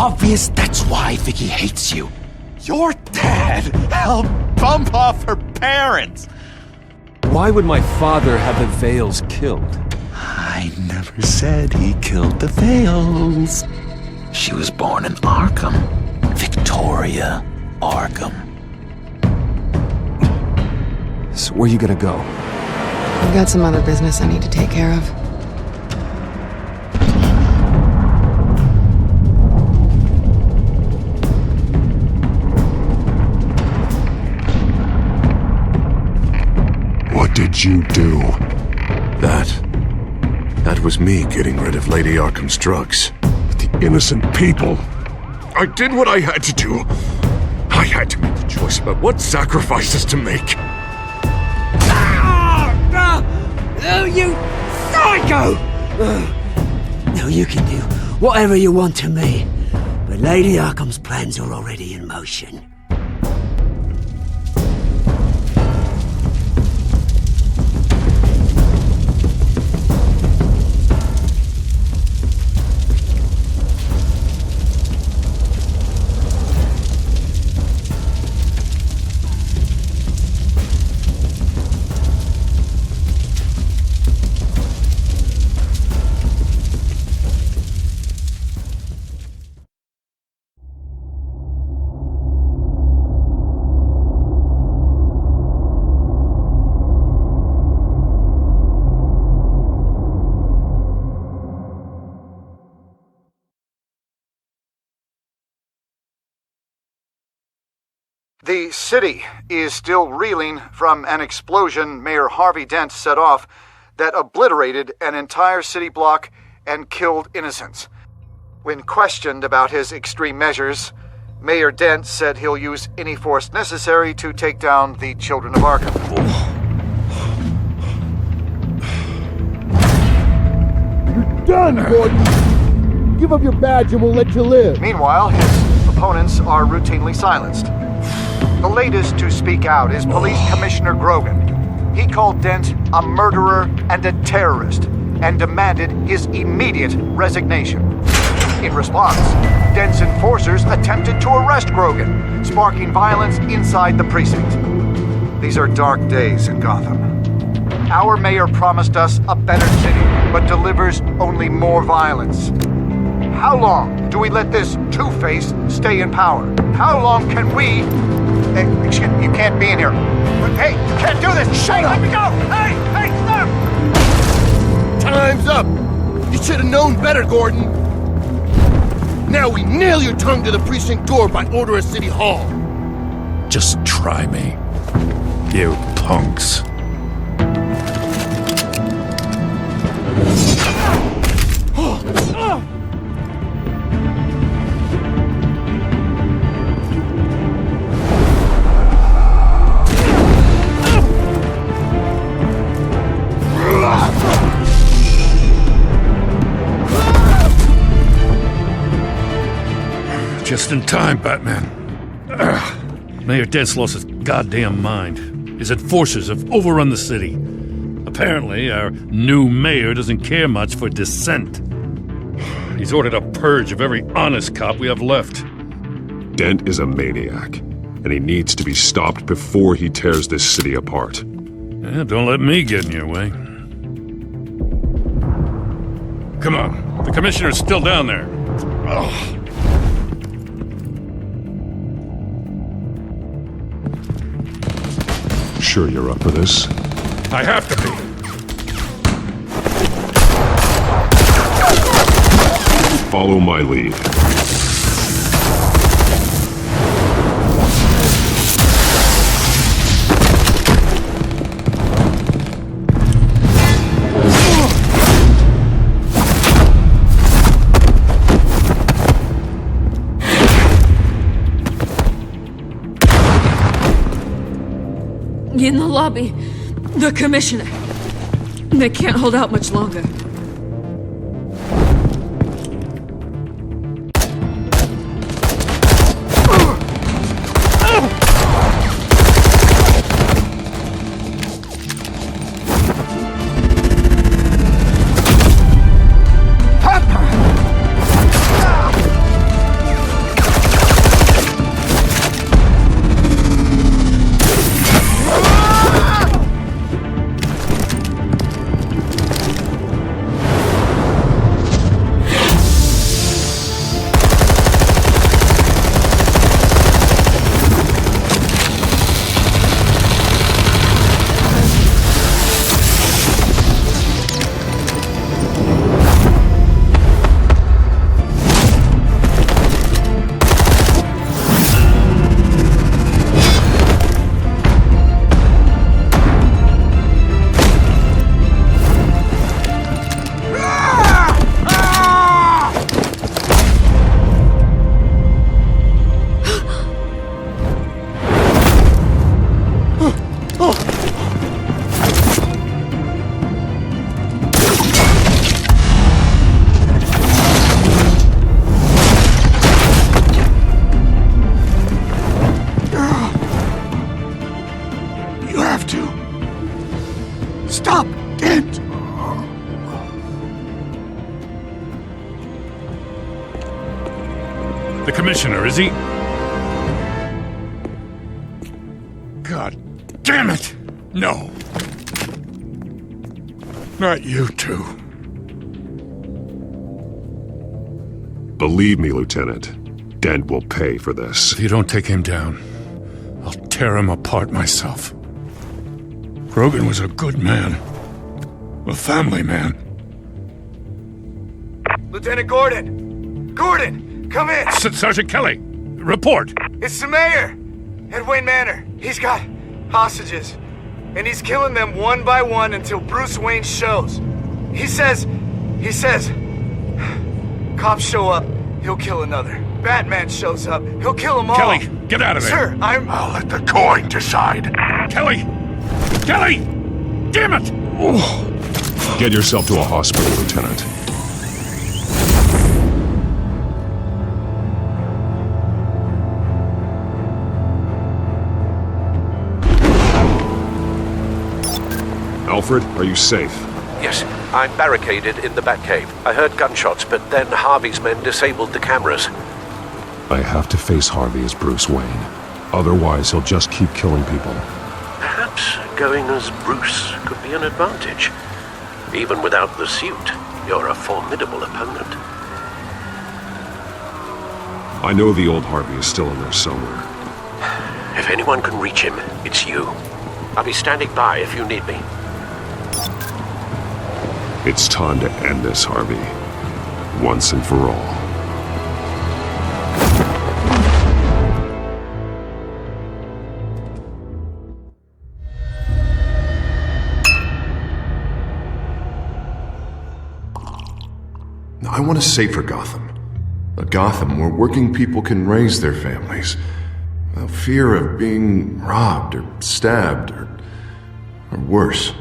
obvious that's why Vicky hates you. Your dad helped bump off her parents! Why would my father have the Vales killed? I never said he killed the Vales. She was born in Arkham. Victoria Arkham. So where you gonna go? I've got some other business I need to take care of. What did you do? That was me getting rid of Lady Arkham's drugs. But the innocent people. I did what I had to do. I had to make the choice about what sacrifices to make. Oh, you psycho! Now you can do whatever you want to me, but Lady Arkham's plans are already in motion. The city is still reeling from an explosion Mayor Harvey Dent set off that obliterated an entire city block and killed innocents. When questioned about his extreme measures, Mayor Dent said he'll use any force necessary to take down the Children of Arkham. You're done, Gordon! Give up your badge and we'll let you live. Meanwhile, his opponents are routinely silenced. The latest to speak out is Police Commissioner Grogan. He called Dent a murderer and a terrorist and demanded his immediate resignation. In response, Dent's enforcers attempted to arrest Grogan, sparking violence inside the precinct. These are dark days in Gotham. Our mayor promised us a better city, but delivers only more violence. How long do we let this two-face stay in power? How long can we... Hey, excuse me, you can't be in here. Hey, you can't do this! Shut up! Let me go! Hey, stop! Time's up! You should have known better, Gordon. Now we nail your tongue to the precinct door by order of City Hall. Just try me, you punks. Just in time, Batman. Mayor Dent's lost his goddamn mind. His enforcers have overrun the city. Apparently, our new mayor doesn't care much for dissent. He's ordered a purge of every honest cop we have left. Dent is a maniac, and he needs to be stopped before he tears this city apart. Yeah, don't let me get in your way. Come on, the commissioner's still down there. Ugh. Sure you're up for this? I have to be. Follow my lead. In the lobby, the commissioner. They can't hold out much longer. commissioner, is he? God damn it! No. Not you two. Believe me, Lieutenant, Dent will pay for this. If you don't take him down, I'll tear him apart myself. Grogan was a good man. A family man. Lieutenant Gordon! Gordon, come in! Sergeant Kelly, report! It's the mayor! At Wayne Manor. He's got hostages. And he's killing them one by one until Bruce Wayne shows. He says... Cops show up, he'll kill another. Batman shows up, he'll kill them all. Kelly, get out of there! Sir, I'll let the coin decide. Kelly! Kelly! Damn it! Get yourself to a hospital, Lieutenant. Alfred, are you safe? Yes, I'm barricaded in the Batcave. I heard gunshots, but then Harvey's men disabled the cameras. I have to face Harvey as Bruce Wayne. Otherwise, he'll just keep killing people. Perhaps going as Bruce could be an advantage. Even without the suit, you're a formidable opponent. I know the old Harvey is still in there somewhere. If anyone can reach him, it's you. I'll be standing by if you need me. It's time to end this, Harvey. Once and for all. I want a safer Gotham. A Gotham where working people can raise their families without fear of being robbed or stabbed or worse.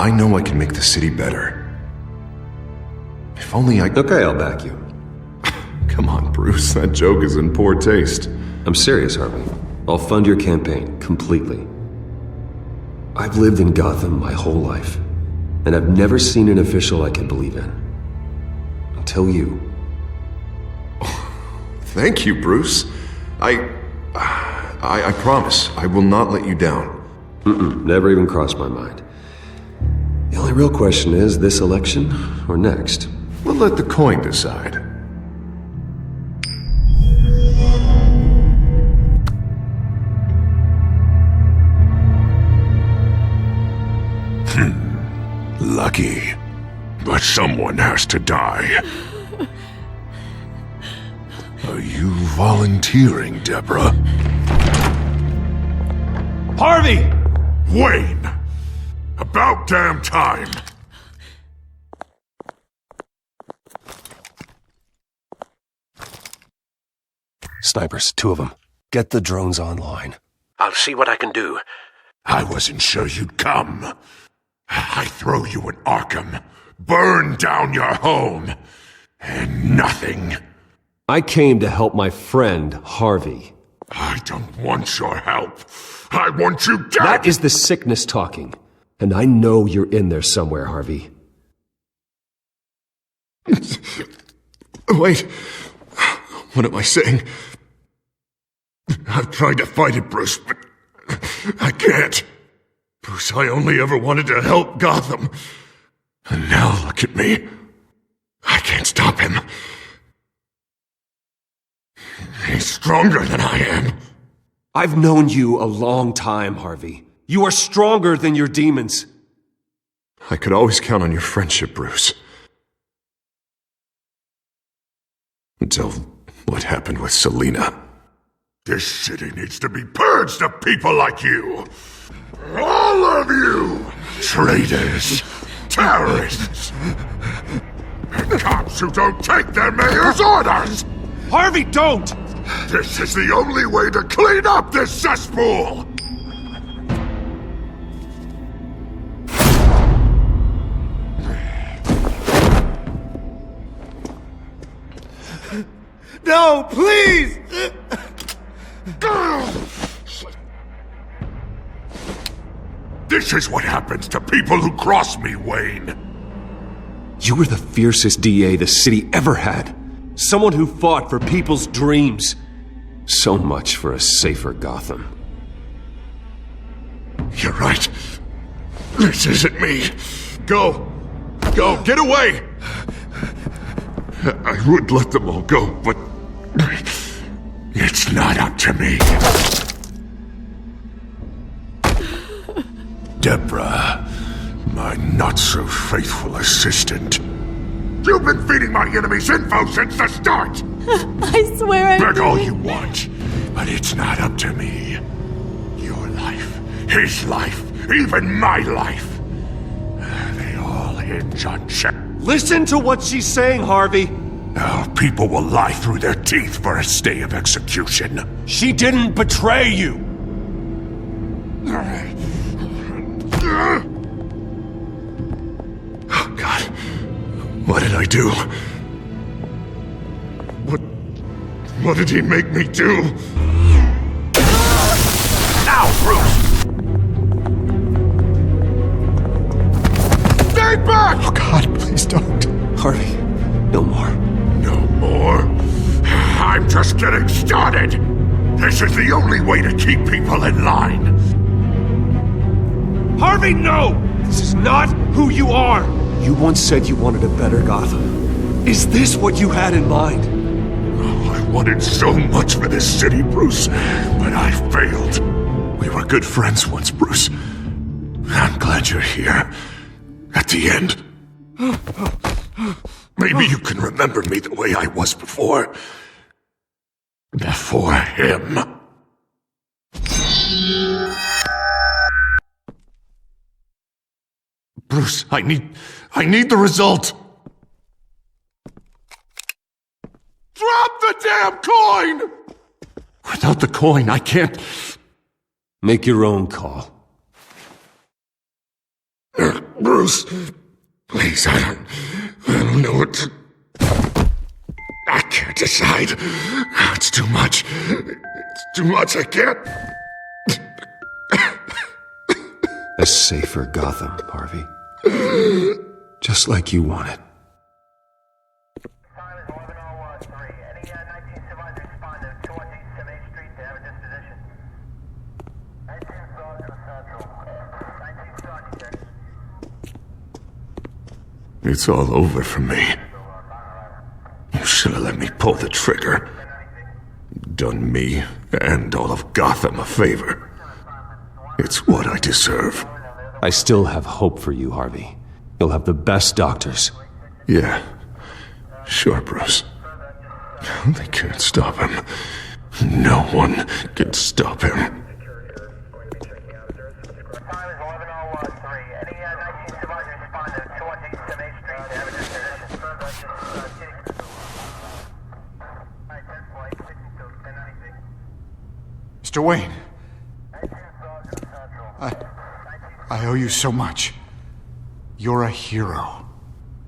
I know I can make the city better. If only I... Okay, I'll back you. Come on, Bruce, that joke is in poor taste. I'm serious, Harvey. I'll fund your campaign, completely. I've lived in Gotham my whole life, and I've never seen an official I can believe in. Until you. Thank you, Bruce. I promise, I will not let you down. Never even crossed my mind. The only real question is, this election or next? We'll let the coin decide. Lucky. But someone has to die. Are you volunteering, Deborah? Harvey! Wayne! About damn time! Snipers, 2 of them. Get the drones online. I'll see what I can do. I wasn't sure you'd come. I throw you in Arkham, burn down your home, and nothing. I came to help my friend, Harvey. I don't want your help. I want you dead! That is the sickness talking. And I know you're in there somewhere, Harvey. Wait. What am I saying? I've tried to fight it, Bruce, but I can't. Bruce, I only ever wanted to help Gotham. And now look at me. I can't stop him. He's stronger than I am. I've known you a long time, Harvey. You are stronger than your demons. I could always count on your friendship, Bruce. Until what happened with Selina. This city needs to be purged of people like you. All of you! Traitors, terrorists, and cops who don't take their mayor's orders! Harvey, don't! This is the only way to clean up this cesspool! No, please! This is what happens to people who cross me, Wayne. You were the fiercest DA the city ever had. Someone who fought for people's dreams. So much for a safer Gotham. You're right. This isn't me. Go. Go. Get away. I would let them all go, but it's not up to me. Deborah, my not-so-faithful assistant. You've been feeding my enemies info since the start! I swear I Beg all you want, but it's not up to me. Your life, his life, even my life. They all hinge on check. Listen to what she's saying, Harvey. Now, people will lie through their teeth for a stay of execution. She didn't betray you. Oh, God. What did I do? What did he make me do? Now, Bruce! Stay back! Oh, God, please don't. Harvey, no more. No more? I'm just getting started! This is the only way to keep people in line. Harvey, no! This is not who you are! You once said you wanted a better Gotham. Is this what you had in mind? Oh, I wanted so much for this city, Bruce, but I failed. We were good friends once, Bruce. I'm glad you're here. At the end. Maybe you can remember me the way I was before. Before him. Bruce, I need the result. Drop the damn coin! Without the coin, I can't... Make your own call. Bruce, please, I don't know what to... I can't decide. It's too much. It's too much, I can't... A safer Gotham, Harvey. Just like you wanted. It's all over for me. You should have let me pull the trigger. Done me and all of Gotham a favor. It's what I deserve. I still have hope for you, Harvey. You'll have the best doctors. Yeah. Sure, Bruce. They can't stop him. No one can stop him. Mr. Wayne. I owe you so much. You're a hero.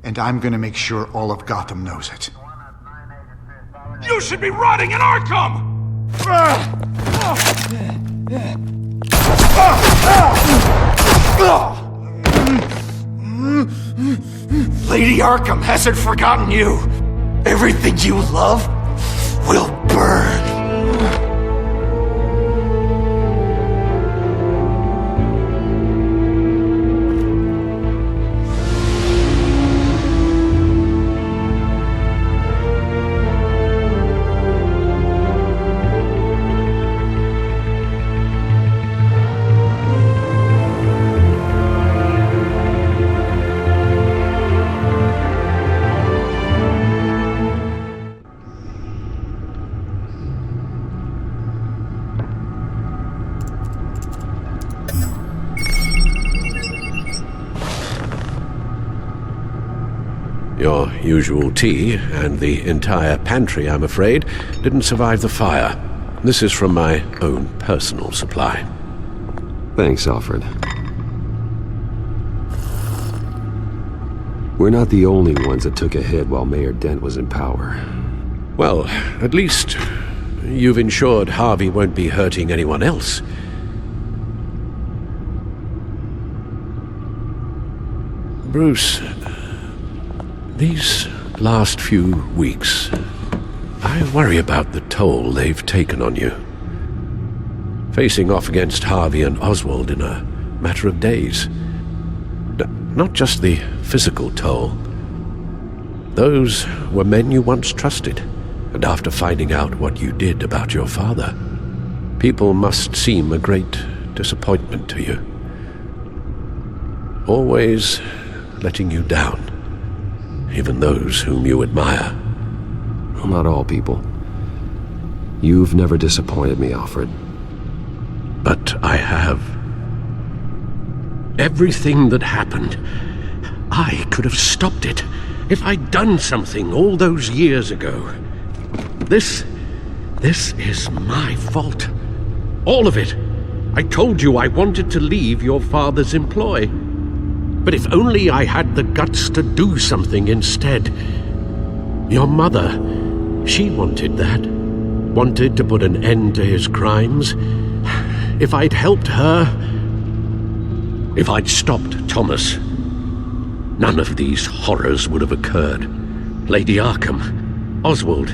And I'm gonna make sure all of Gotham knows it. You should be rotting in Arkham! Lady Arkham hasn't forgotten you. Everything you love will burn. Your usual tea and the entire pantry, I'm afraid, didn't survive the fire. This is from my own personal supply. Thanks, Alfred. We're not the only ones that took a hit while Mayor Dent was in power. Well, at least you've ensured Harvey won't be hurting anyone else. Bruce, these last few weeks I worry about the toll they've taken on you. Facing off against Harvey and Oswald in a matter of days. Not just the physical toll. Those were men you once trusted, and after finding out what you did about your father, people must seem a great disappointment to you. Always letting you down, even those whom you admire. Well, not all people. You've never disappointed me, Alfred. But I have. Everything that happened, I could have stopped it if I'd done something all those years ago. This is my fault. All of it. I told you I wanted to leave your father's employ. But if only I had the guts to do something instead. Your mother, she wanted that. Wanted to put an end to his crimes. If I'd helped her, if I'd stopped Thomas, none of these horrors would have occurred. Lady Arkham, Oswald.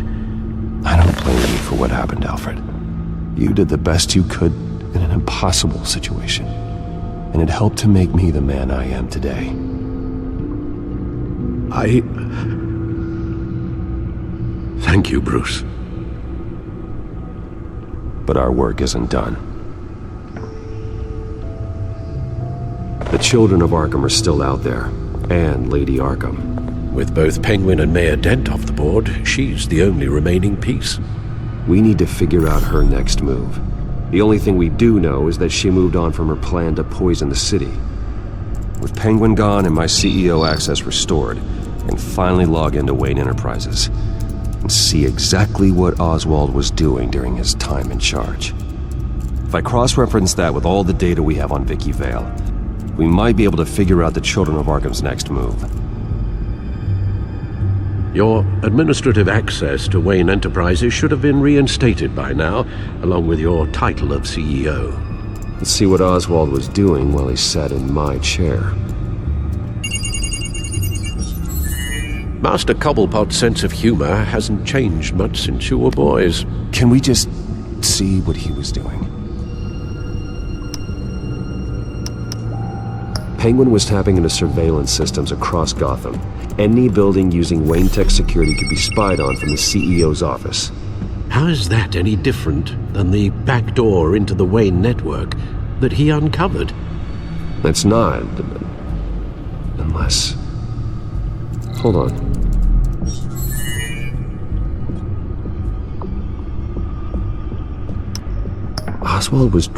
I don't blame you for what happened, Alfred. You did the best you could in an impossible situation, and it helped to make me the man I am today. Thank you, Bruce. But our work isn't done. The Children of Arkham are still out there, and Lady Arkham. With both Penguin and Mayor Dent off the board, she's the only remaining piece. We need to figure out her next move. The only thing we do know is that she moved on from her plan to poison the city. With Penguin gone and my CEO access restored, I can finally log into Wayne Enterprises and see exactly what Oswald was doing during his time in charge. If I cross-reference that with all the data we have on Vicky Vale, we might be able to figure out the Children of Arkham's next move. Your administrative access to Wayne Enterprises should have been reinstated by now, along with your title of CEO. Let's see what Oswald was doing while he sat in my chair. Master Cobblepot's sense of humor hasn't changed much since you were boys. Can we just see what he was doing? Penguin was tapping into surveillance systems across Gotham. Any building using Wayne Tech security could be spied on from the CEO's office. How is that any different than the back door into the Wayne network that he uncovered? It's not. Unless... Hold on. Oswald was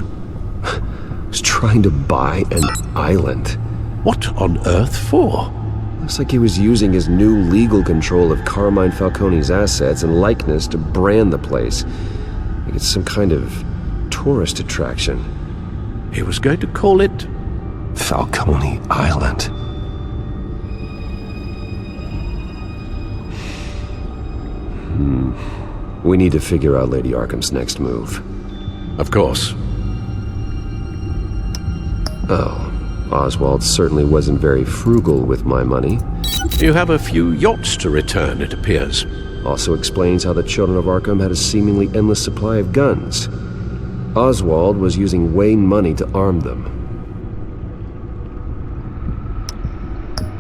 trying to buy an island. What on earth for? Looks like he was using his new legal control of Carmine Falcone's assets and likeness to brand the place. Like it's some kind of tourist attraction. He was going to call it... Falcone Island. We need to figure out Lady Arkham's next move. Of course. Oh, Oswald certainly wasn't very frugal with my money. You have a few yachts to return, it appears. Also explains how the Children of Arkham had a seemingly endless supply of guns. Oswald was using Wayne money to arm them.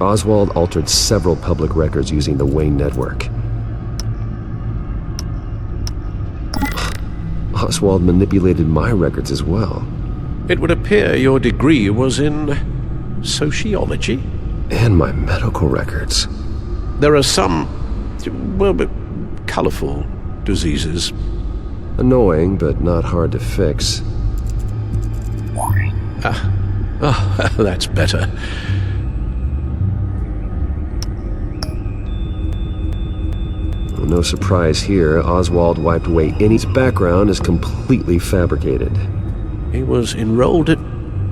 Oswald altered several public records using the Wayne network. Oswald manipulated my records as well. It would appear your degree was in... sociology? And my medical records. There are some... well, but colorful diseases. Annoying, but not hard to fix. Oh, that's better. No surprise here, Oswald wiped away any background is completely fabricated. He was enrolled at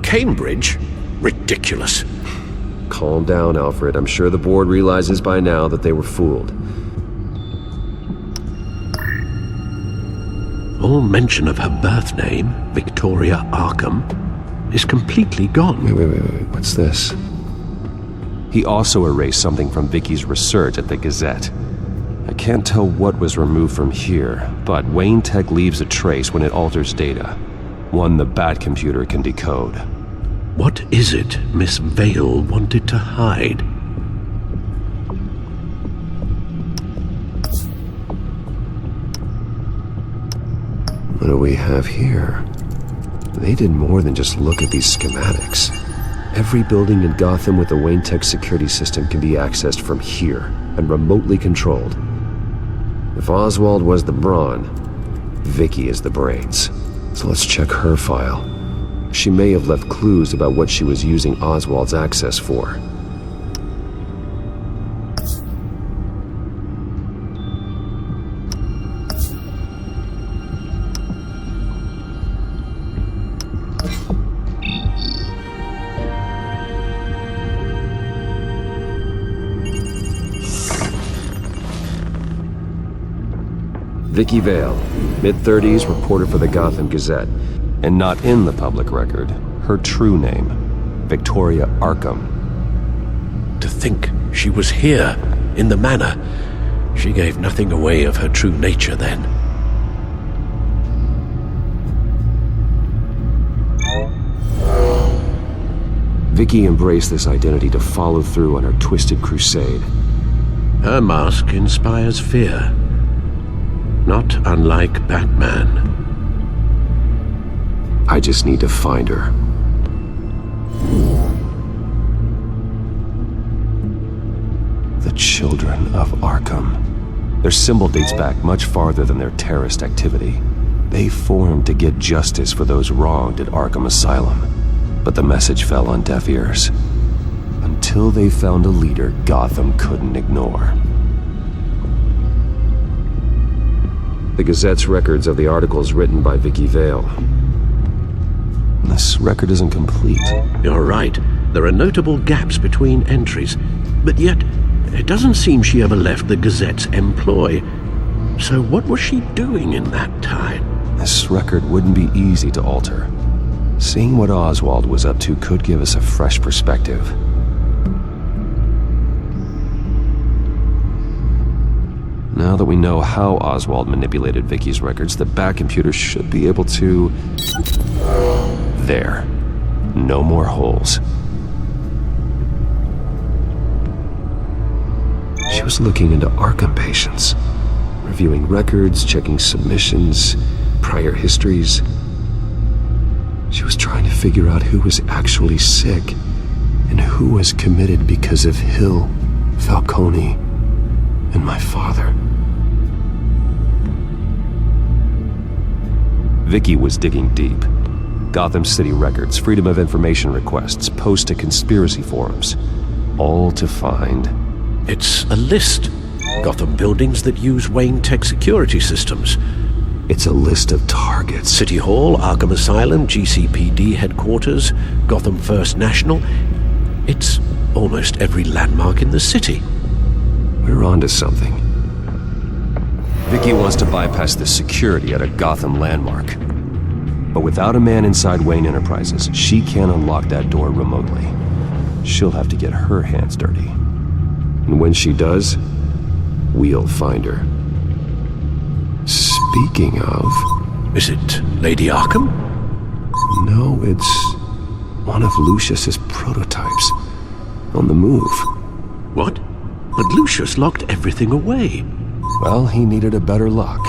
Cambridge? Ridiculous. Calm down, Alfred. I'm sure the board realizes by now that they were fooled. All mention of her birth name, Victoria Arkham, is completely gone. Wait. What's this? He also erased something from Vicky's research at the Gazette. I can't tell what was removed from here, but Wayne Tech leaves a trace when it alters data. One the Bat computer can decode. What is it Miss Vale wanted to hide? What do we have here? They did more than just look at these schematics. Every building in Gotham with a Wayne Tech security system can be accessed from here and remotely controlled. If Oswald was the brawn, Vicky is the brains. So let's check her file. She may have left clues about what she was using Oswald's access for. Vicky Vale, mid-30s, reporter for the Gotham Gazette, and not in the public record, her true name, Victoria Arkham. To think she was here, in the manor. She gave nothing away of her true nature then. Vicky embraced this identity to follow through on her twisted crusade. Her mask inspires fear. Not unlike Batman. I just need to find her. The Children of Arkham. Their symbol dates back much farther than their terrorist activity. They formed to get justice for those wronged at Arkham Asylum. But the message fell on deaf ears. Until they found a leader Gotham couldn't ignore. The Gazette's records of the articles written by Vicky Vale. This record isn't complete. You're right. There are notable gaps between entries. But yet, it doesn't seem she ever left the Gazette's employ. So what was she doing in that time? This record wouldn't be easy to alter. Seeing what Oswald was up to could give us a fresh perspective. Now that we know how Oswald manipulated Vicky's records, the Bat computer should be able to... There. No more holes. She was looking into Arkham patients, reviewing records, checking submissions, prior histories. She was trying to figure out who was actually sick and who was committed because of Hill, Falcone, and my father. Vicky was digging deep. Gotham City records, Freedom of Information requests, posts to conspiracy forums. All to find... It's a list. Gotham buildings that use Wayne Tech security systems. It's a list of targets. City Hall, Arkham Asylum, GCPD headquarters, Gotham First National. It's almost every landmark in the city. We're onto something. Vicky wants to bypass the security at a Gotham landmark. But without a man inside Wayne Enterprises, she can't unlock that door remotely. She'll have to get her hands dirty. And when she does, we'll find her. Speaking of... Is it Lady Arkham? No, it's one of Lucius's prototypes. On the move. What? But Lucius locked everything away. Well, he needed a better lock.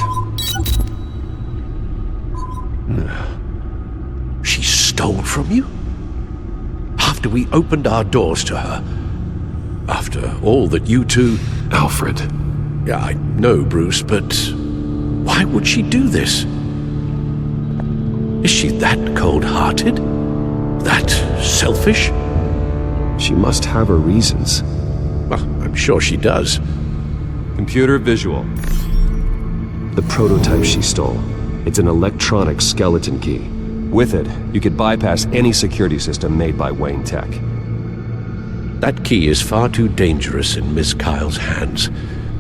She stole from you? After we opened our doors to her? After all that you two... Alfred. Yeah, I know, Bruce, but... why would she do this? Is she that cold-hearted? That selfish? She must have her reasons. Well, I'm sure she does. Computer visual. The prototype she stole. It's an electronic skeleton key. With it, you could bypass any security system made by Wayne Tech. That key is far too dangerous in Miss Kyle's hands,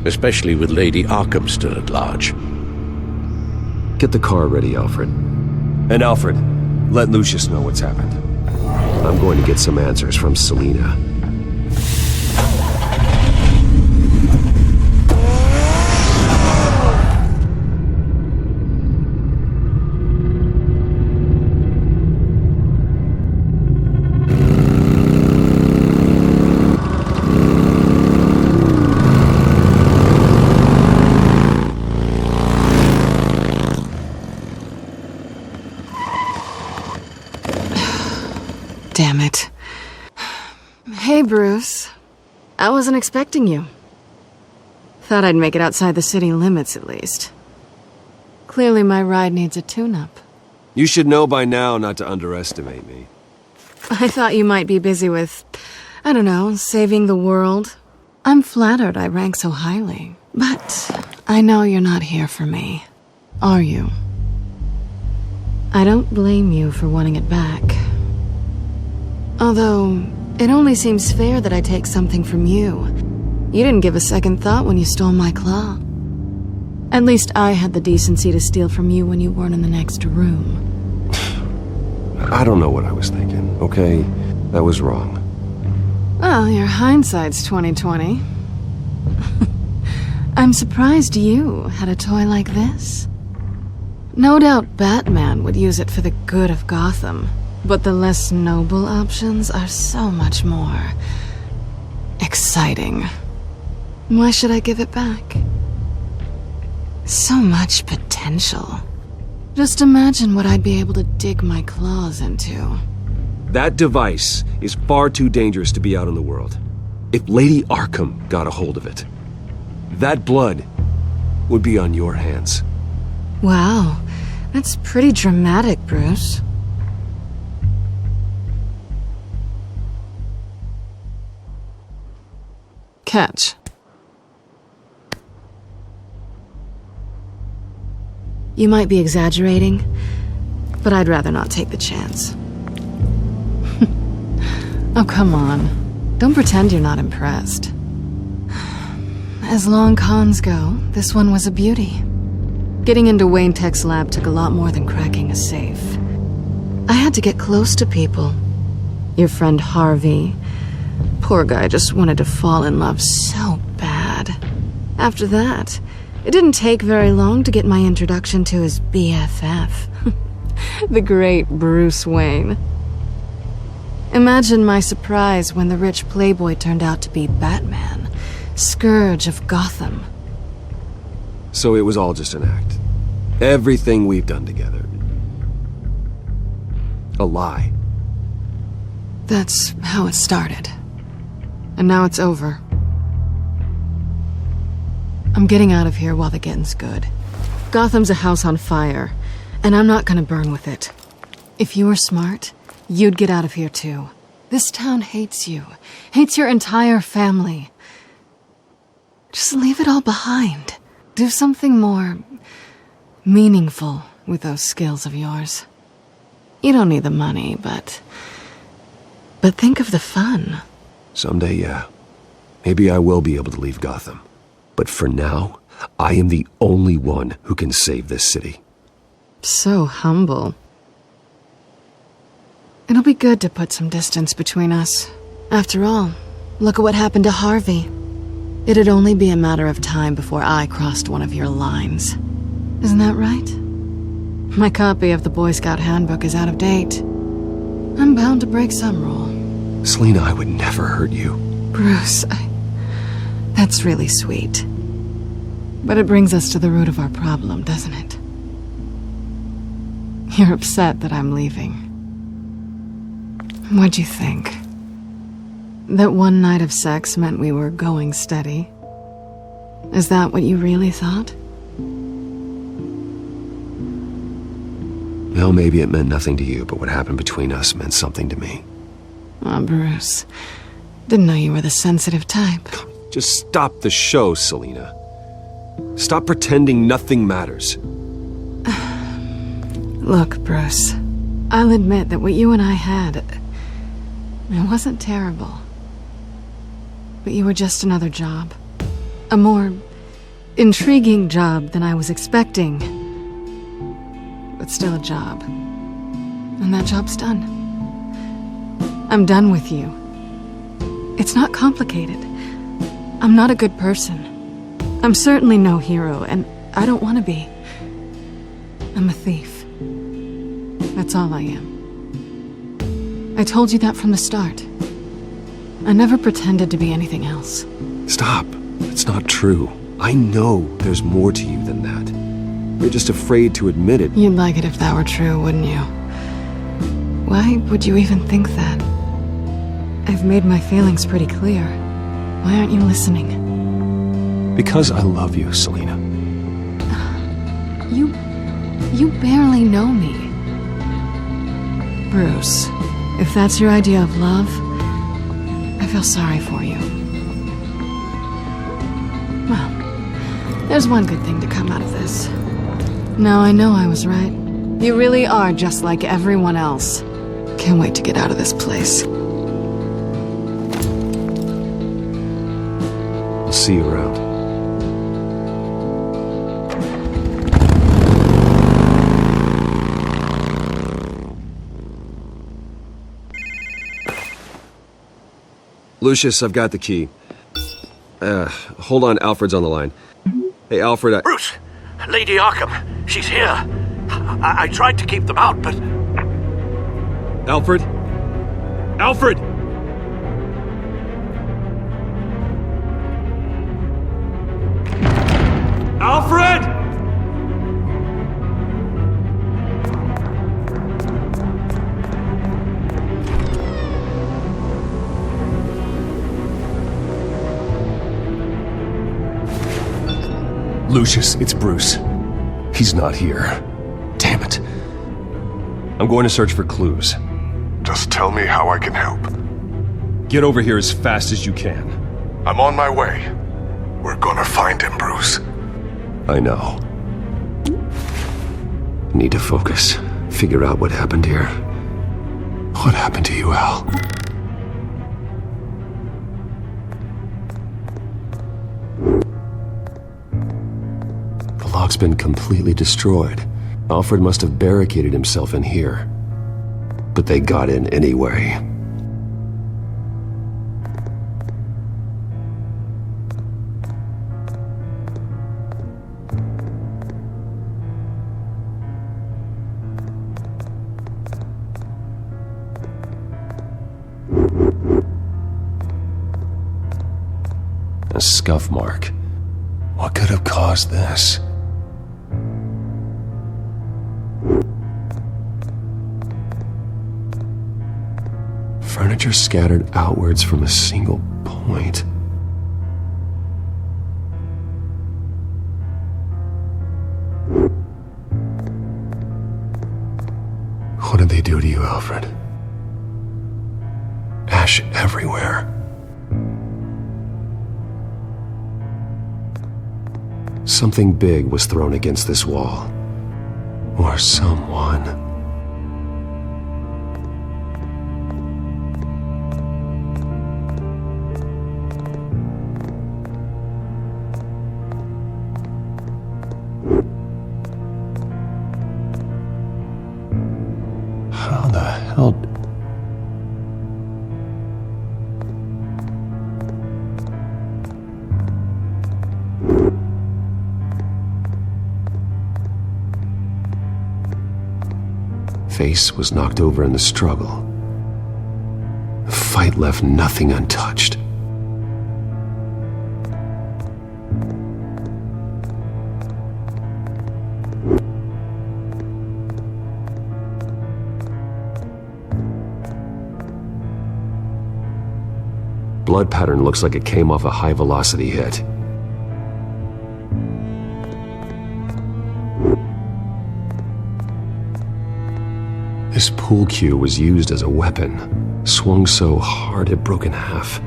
especially with Lady Arkham still at large. Get the car ready, Alfred. And Alfred, let Lucius know what's happened. I'm going to get some answers from Selina. Damn it. Hey, Bruce. I wasn't expecting you. Thought I'd make it outside the city limits, at least. Clearly my ride needs a tune-up. You should know by now not to underestimate me. I thought you might be busy with, I don't know, saving the world. I'm flattered I rank so highly. But I know you're not here for me, are you? I don't blame you for wanting it back. Although, it only seems fair that I take something from you. You didn't give a second thought when you stole my claw. At least I had the decency to steal from you when you weren't in the next room. I don't know what I was thinking, okay? That was wrong. Well, your hindsight's 20/20. I'm surprised you had a toy like this. No doubt Batman would use it for the good of Gotham, but the less noble options are so much more exciting. Why should I give it back? So much potential. Just imagine what I'd be able to dig my claws into. That device is far too dangerous to be out in the world. If Lady Arkham got a hold of it, that blood would be on your hands. Wow, that's pretty dramatic, Bruce. Catch. You might be exaggerating, but I'd rather not take the chance. Oh, come on. Don't pretend you're not impressed. As long cons go, this one was a beauty. Getting into Wayne Tech's lab took a lot more than cracking a safe. I had to get close to people. Your friend Harvey. Poor guy just wanted to fall in love so bad. After that, it didn't take very long to get my introduction to his BFF. The great Bruce Wayne. Imagine my surprise when the rich playboy turned out to be Batman, Scourge of Gotham. So it was all just an act. Everything we've done together. A lie. That's how it started. And now it's over. I'm getting out of here while the getting's good. Gotham's a house on fire, and I'm not gonna burn with it. If you were smart, you'd get out of here too. This town hates you. Hates your entire family. Just leave it all behind. Do something more meaningful with those skills of yours. You don't need the money, but think of the fun. Someday, yeah. Maybe I will be able to leave Gotham. But for now, I am the only one who can save this city. So humble. It'll be good to put some distance between us. After all, look at what happened to Harvey. It'd only be a matter of time before I crossed one of your lines. Isn't that right? My copy of the Boy Scout Handbook is out of date. I'm bound to break some rule. Selina, I would never hurt you. Bruce, that's really sweet. But it brings us to the root of our problem, doesn't it? You're upset that I'm leaving. What'd you think? That one night of sex meant we were going steady? Is that what you really thought? Well, maybe it meant nothing to you, but what happened between us meant something to me. Oh, Bruce. Didn't know you were the sensitive type. Just stop the show, Selina. Stop pretending nothing matters. Look, Bruce. I'll admit that what you and I had, it wasn't terrible. But you were just another job. A more intriguing job than I was expecting. But still a job. And that job's done. I'm done with you. It's not complicated. I'm not a good person. I'm certainly no hero, and I don't want to be. I'm a thief. That's all I am. I told you that from the start. I never pretended to be anything else. Stop. It's not true. I know there's more to you than that. You're just afraid to admit it. You'd like it if that were true, wouldn't you? Why would you even think that? I've made my feelings pretty clear. Why aren't you listening? Because I love you, Selina. You barely know me. Bruce, if that's your idea of love, I feel sorry for you. Well, there's one good thing to come out of this. Now I know I was right. You really are just like everyone else. Can't wait to get out of this place. I'll see you around. Lucius, I've got the key. Hold on, Alfred's on the line. Hey, Alfred, Bruce! Lady Arkham, she's here. I tried to keep them out, but... Alfred? Alfred! Alfred! Lucius, it's Bruce. He's not here. Damn it. I'm going to search for clues. Just tell me how I can help. Get over here as fast as you can. I'm on my way. We're gonna find him, Bruce. I know. Need to focus. Figure out what happened here. What happened to you, Al? The lock's been completely destroyed. Alfred must have barricaded himself in here. But they got in anyway. A scuff mark. What could have caused this? Furniture scattered outwards from a single point. What did they do to you, Alfred? Ash everywhere. Something big was thrown against this wall. Or someone. How the hell... Face was knocked over in the struggle. The fight left nothing untouched. Blood pattern looks like it came off a high-velocity hit. This pool cue was used as a weapon, swung so hard it broke in half.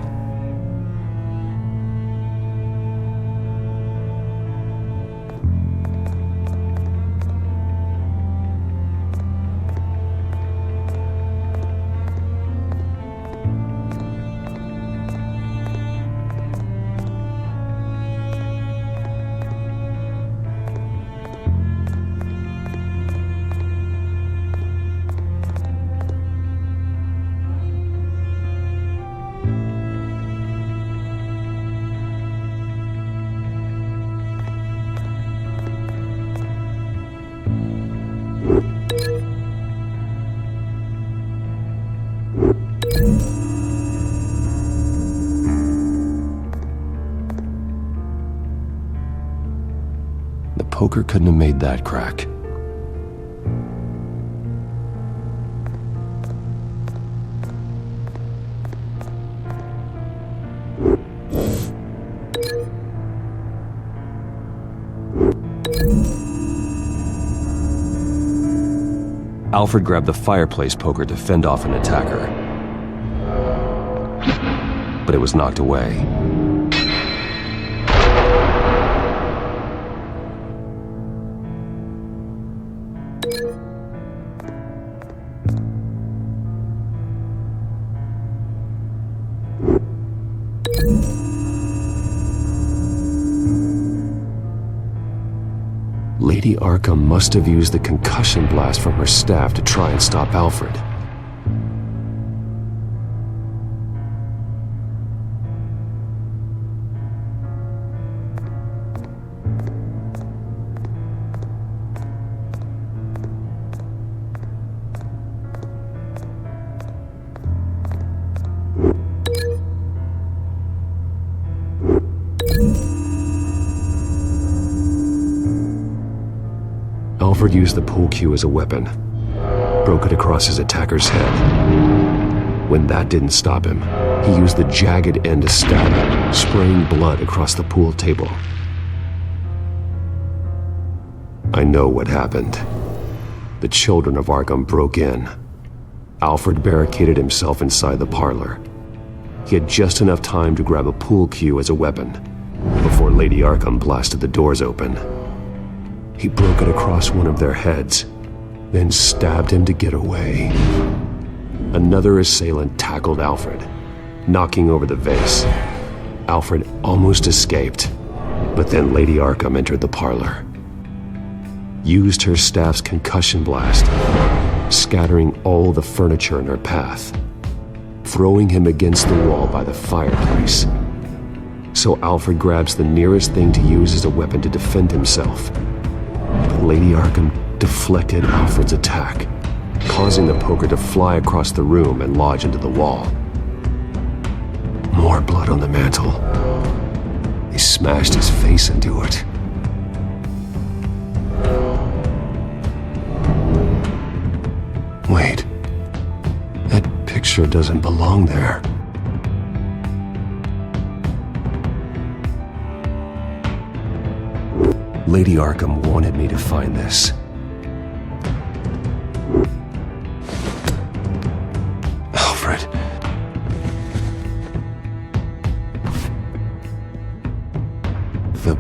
The poker couldn't have made that crack. Alfred grabbed the fireplace poker to fend off an attacker. But it was knocked away. Lady Arkham must have used the concussion blast from her staff to try and stop Alfred. Alfred used the pool cue as a weapon, broke it across his attacker's head. When that didn't stop him, he used the jagged end to stab him, spraying blood across the pool table. I know what happened. The Children of Arkham broke in. Alfred barricaded himself inside the parlor. He had just enough time to grab a pool cue as a weapon before Lady Arkham blasted the doors open. He broke it across one of their heads, then stabbed him to get away. Another assailant tackled Alfred, knocking over the vase. Alfred almost escaped, but then Lady Arkham entered the parlor. Used her staff's concussion blast, scattering all the furniture in her path, throwing him against the wall by the fireplace. So Alfred grabs the nearest thing to use as a weapon to defend himself. But Lady Arkham deflected Alfred's attack, causing the poker to fly across the room and lodge into the wall. More blood on the mantel. He smashed his face into it. Wait, that picture doesn't belong there. Lady Arkham wanted me to find this. Alfred. The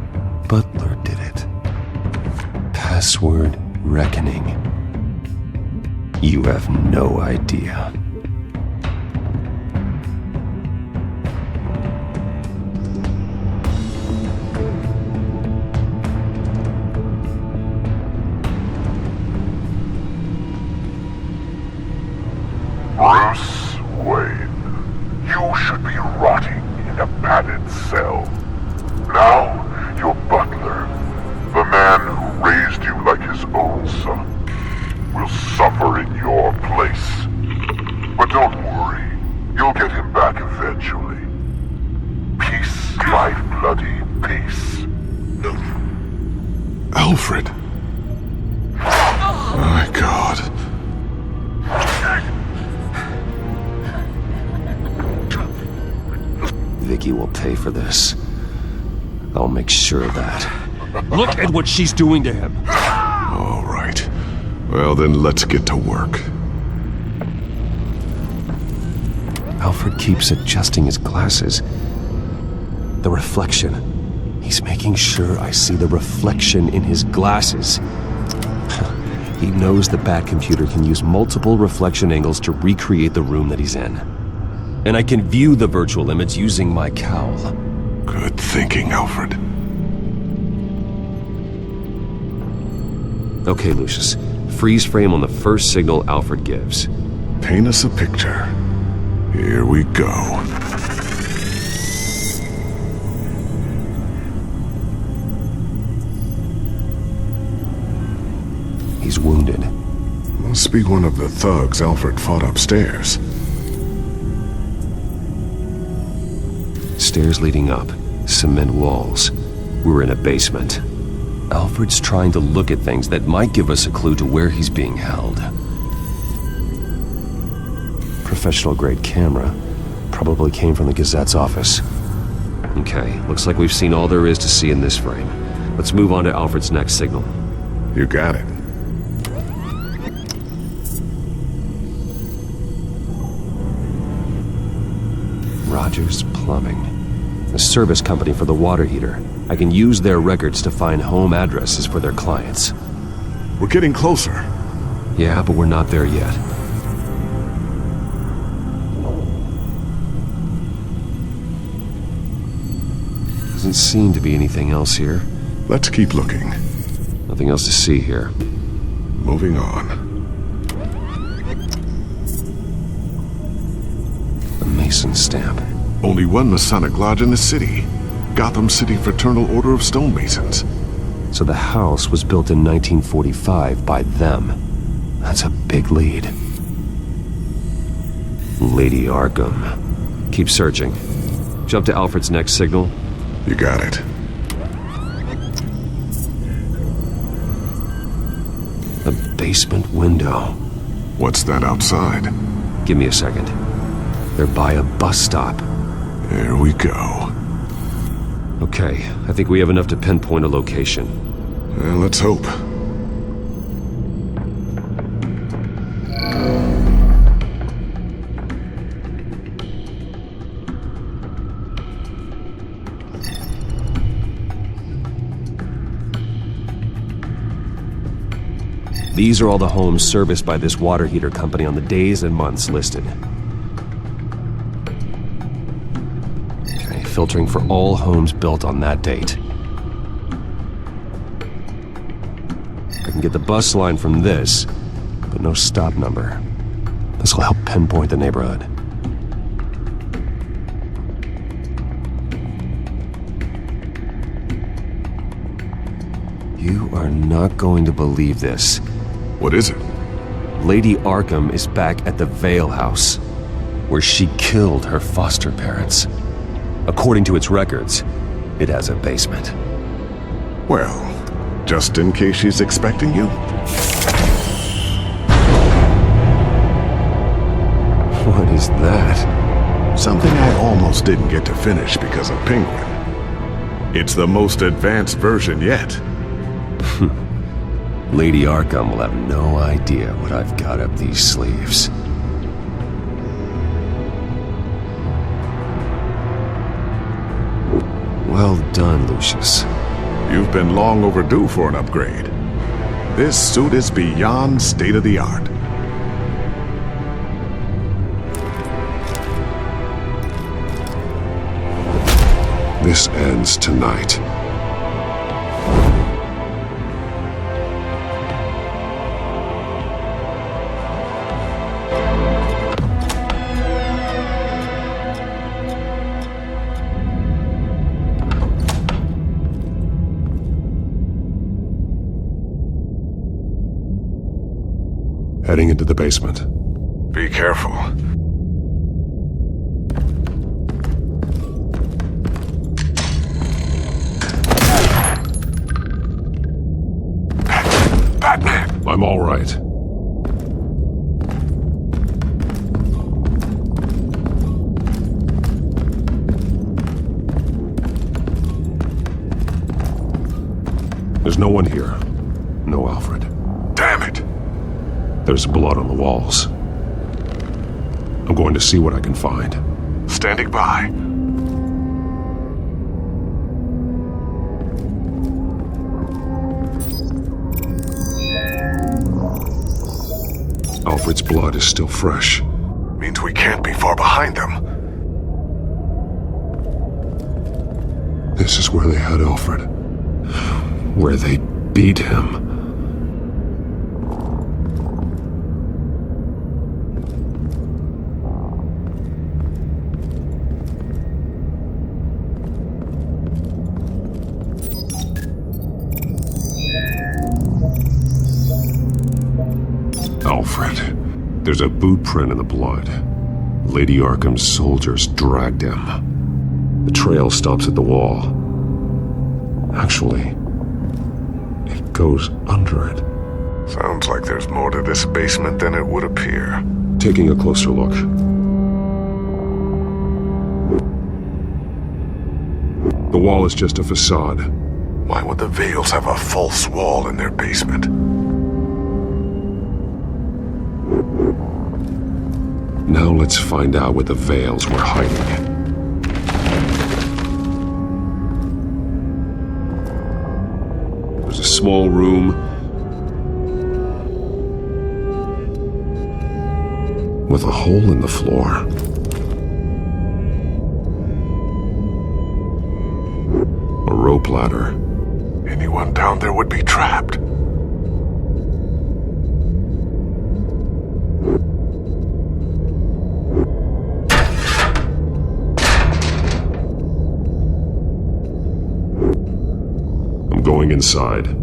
butler did it. Password reckoning. You have no idea. Bruce Wayne, you should be rotting in a padded cell. Now, your butler, the man who raised you like his own son, will suffer in your place. But don't worry, you'll get him back eventually. Peace, my bloody peace. Alfred. My God. Vicky will pay for this. I'll make sure of that. Look at what she's doing to him. All right. Well, then let's get to work. Alfred keeps adjusting his glasses. The reflection. He's making sure I see the reflection in his glasses. He knows the Bat-computer can use multiple reflection angles to recreate the room that he's in. And I can view the virtual image using my cowl. Good thinking, Alfred. Okay, Lucius. Freeze frame on the first signal Alfred gives. Paint us a picture. Here we go. He's wounded. Must be one of the thugs Alfred fought upstairs. Stairs leading up, cement walls. We're in a basement. Alfred's trying to look at things that might give us a clue to where he's being held. Professional-grade camera. Probably came from the Gazette's office. Okay, looks like we've seen all there is to see in this frame. Let's move on to Alfred's next signal. You got it. Rogers Plumbing. The service company for the water heater. I can use their records to find home addresses for their clients. We're getting closer. Yeah, but we're not there yet. Doesn't seem to be anything else here. Let's keep looking. Nothing else to see here. Moving on. A Mason stamp. Only one Masonic lodge in the city. Gotham City Fraternal Order of Stonemasons. So the house was built in 1945 by them. That's a big lead. Lady Arkham. Keep searching. Jump to Alfred's next signal. You got it. A basement window. What's that outside? Give me a second. They're by a bus stop. There we go. Okay, I think we have enough to pinpoint a location. Well, let's hope. These are all the homes serviced by this water heater company on the days and months listed. Okay, filtering for all homes built on that date. I can get the bus line from this, but no stop number. This will help pinpoint the neighborhood. You are not going to believe this. What is it? Lady Arkham is back at the Vale House, where she killed her foster parents. According to its records, it has a basement. Well, just in case she's expecting you? What is that? Something I almost didn't get to finish because of Penguin. It's the most advanced version yet. Lady Arkham will have no idea what I've got up these sleeves. Well done, Lucius. You've been long overdue for an upgrade. This suit is beyond state-of-the-art. This ends tonight. Heading into the basement. Be careful. Batman! I'm all right. There's no one here. No Alfred. Damn it! There's blood on the walls. I'm going to see what I can find. Standing by. Alfred's blood is still fresh. Means we can't be far behind them. This is where they had Alfred. Where they beat him. Alfred. There's a boot print in the blood. Lady Arkham's soldiers dragged him. The trail stops at the wall. Actually, it goes under it. Sounds like there's more to this basement than it would appear. Taking a closer look. The wall is just a facade. Why would the Vales have a false wall in their basement? Now let's find out what the Vales were hiding. small room with a hole in the floor. A rope ladder. Anyone down there would be trapped. I'm going inside.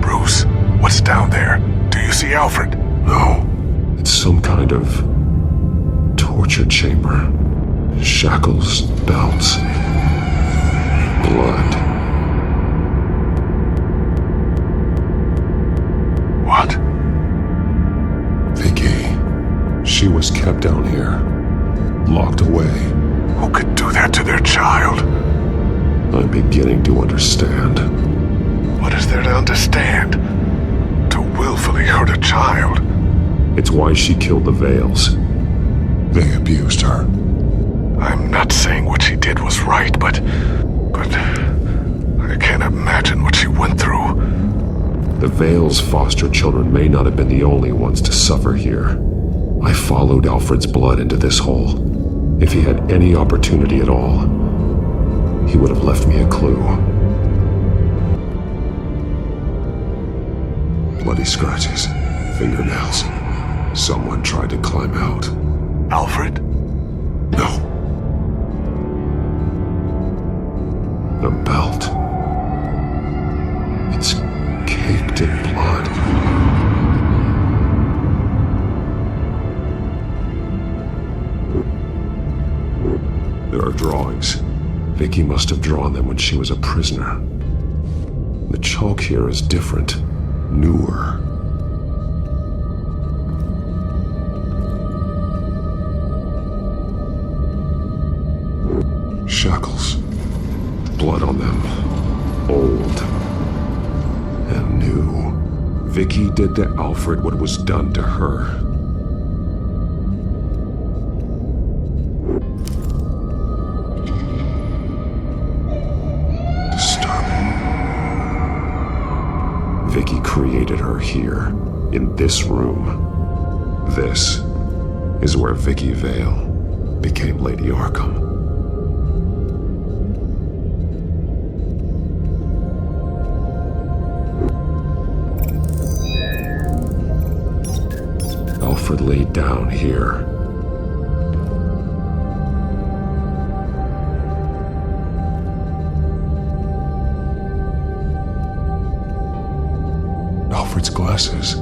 Bruce, what's down there? Do you see Alfred? No. It's some kind of torture chamber. Shackles, belts, blood. What? Vicky. She was kept down here. Locked away. Who could do that to their child? I'm beginning to understand. What is there to understand? To willfully hurt a child? It's why she killed the Vales. They abused her. I'm not saying what she did was right, but I can't imagine what she went through. The Vales' foster children may not have been the only ones to suffer here. I followed Alfred's blood into this hole. If he had any opportunity at all, he would have left me a clue. Bloody scratches, fingernails. Someone tried to climb out. Alfred? No. The belt. It's caked in blood. There are drawings. Vicky must have drawn them when she was a prisoner. The chalk here is different, newer. Shackles. Blood on them. Old. And new. Vicky did to Alfred what was done to her. Disturbing. Vicky created her here, in this room. This is where Vicky Vale became Lady Arkham. Alfred laid down here. Alfred's glasses.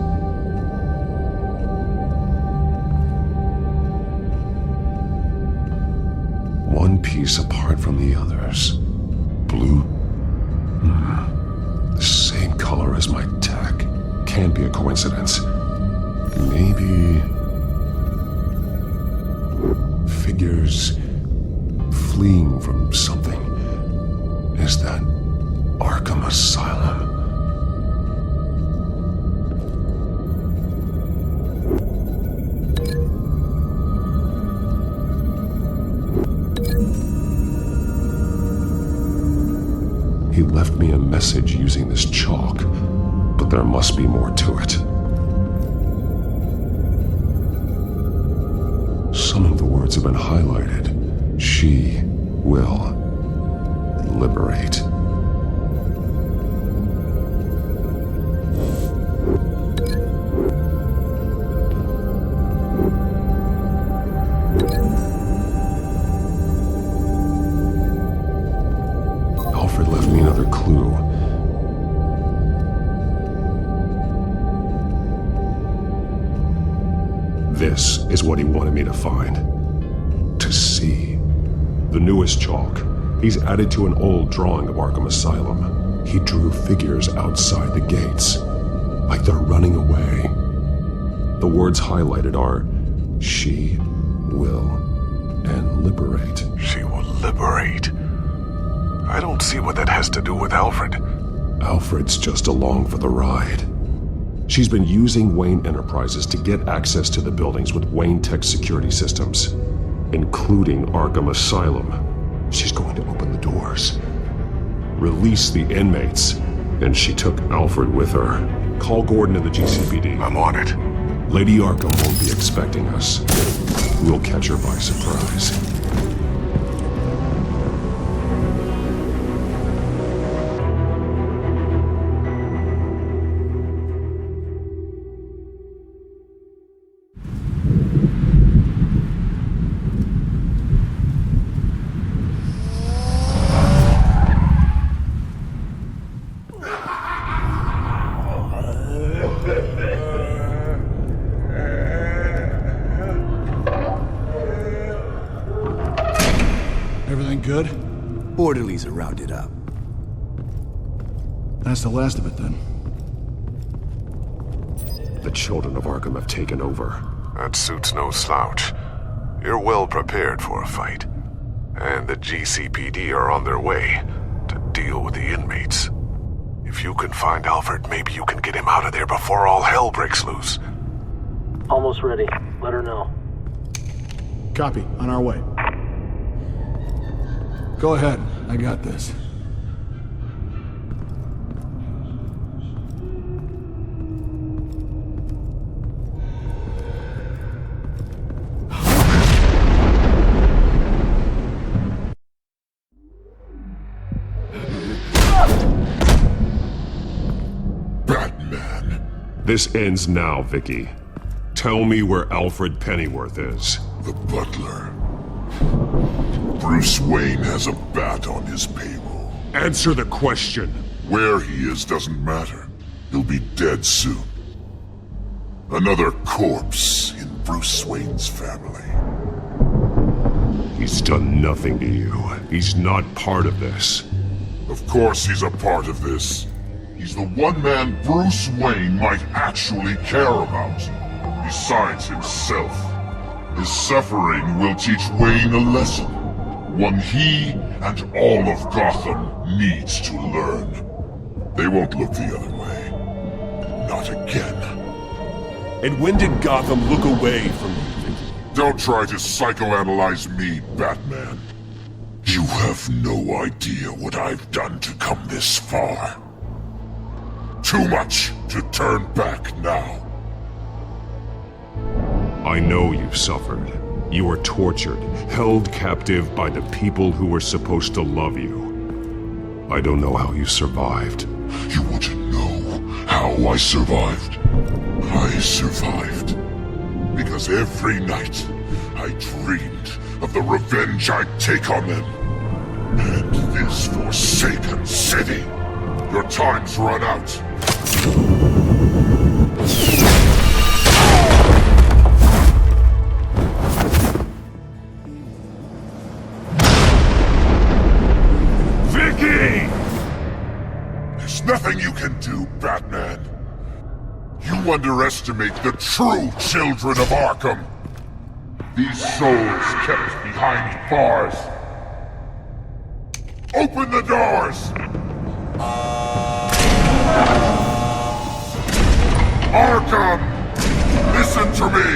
One piece apart from the others. Blue. The same color as my tech. Can't be a coincidence. Maybe figures fleeing from something. Is that Arkham Asylum? He left me a message using this chalk, but there must be more to it. Some of the words have been highlighted. She will liberate. Alfred left me another clue. This is what he wanted me to find. To see. The newest chalk. He's added to an old drawing of Arkham Asylum. He drew figures outside the gates. Like they're running away. The words highlighted are She will and liberate. She will liberate? I don't see what that has to do with Alfred. Alfred's just along for the ride. She's been using Wayne Enterprises to get access to the buildings with Wayne Tech security systems, including Arkham Asylum. She's going to open the doors, release the inmates, and she took Alfred with her. Call Gordon and the GCPD. I'm on it. Lady Arkham won't be expecting us. We'll catch her by surprise. Everything good? Orderlies are rounded up. That's the last of it, then. The Children of Arkham have taken over. That suit's no slouch. You're well prepared for a fight. And the GCPD are on their way to deal with the inmates. If you can find Alfred, maybe you can get him out of there before all hell breaks loose. Almost ready. Let her know. Copy. On our way. Go ahead. I got this. This ends now, Vicky. Tell me where Alfred Pennyworth is. The butler. Bruce Wayne has a bat on his payroll. Answer the question. Where he is doesn't matter. He'll be dead soon. Another corpse in Bruce Wayne's family. He's done nothing to you. He's not part of this. Of course he's a part of this. He's the one man Bruce Wayne might actually care about, besides himself. His suffering will teach Wayne a lesson, one he and all of Gotham needs to learn. They won't look the other way. Not again. And when did Gotham look away from you? Don't try to psychoanalyze me, Batman. You have no idea what I've done to come this far. Too much to turn back now. I know you've suffered. You were tortured, held captive by the people who were supposed to love you. I don't know how you survived. You want to know how I survived? I survived because every night I dreamed of the revenge I'd take on them. And this forsaken city. Your time's run out. Vicky! There's nothing you can do, Batman. You underestimate the true Children of Arkham. These souls kept behind bars. Open the doors! Arkham! Listen to me!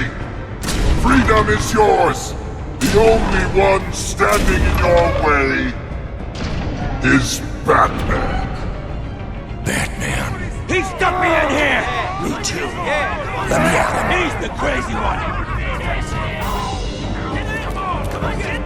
Freedom is yours! The only one standing in your way is Batman. Batman. He stuck me in here! Me too. Let me at him. He's the crazy one! Come on, get it!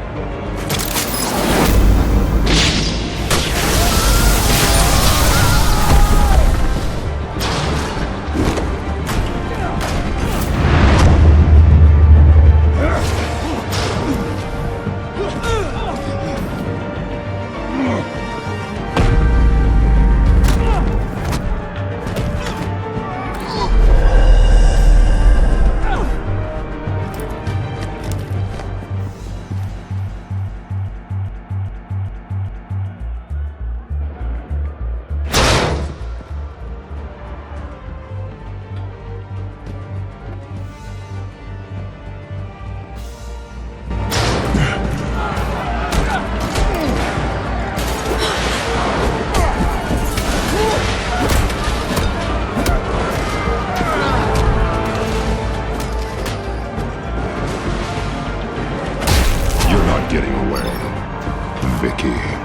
Vicky.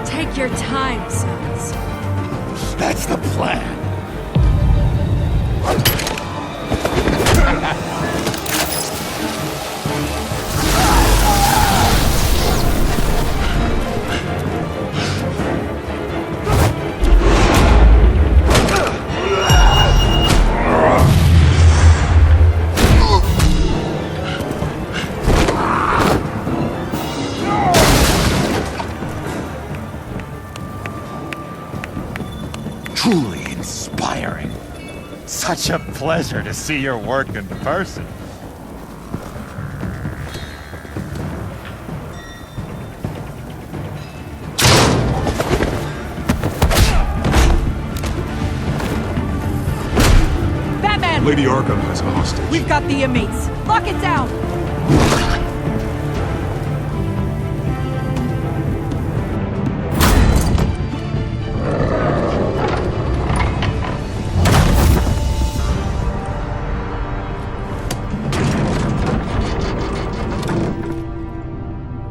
Take your time, sons. That's the plan. Truly inspiring. Such a pleasure to see your work in person. Batman! Lady Arkham has a hostage. We've got the inmates. Lock it down!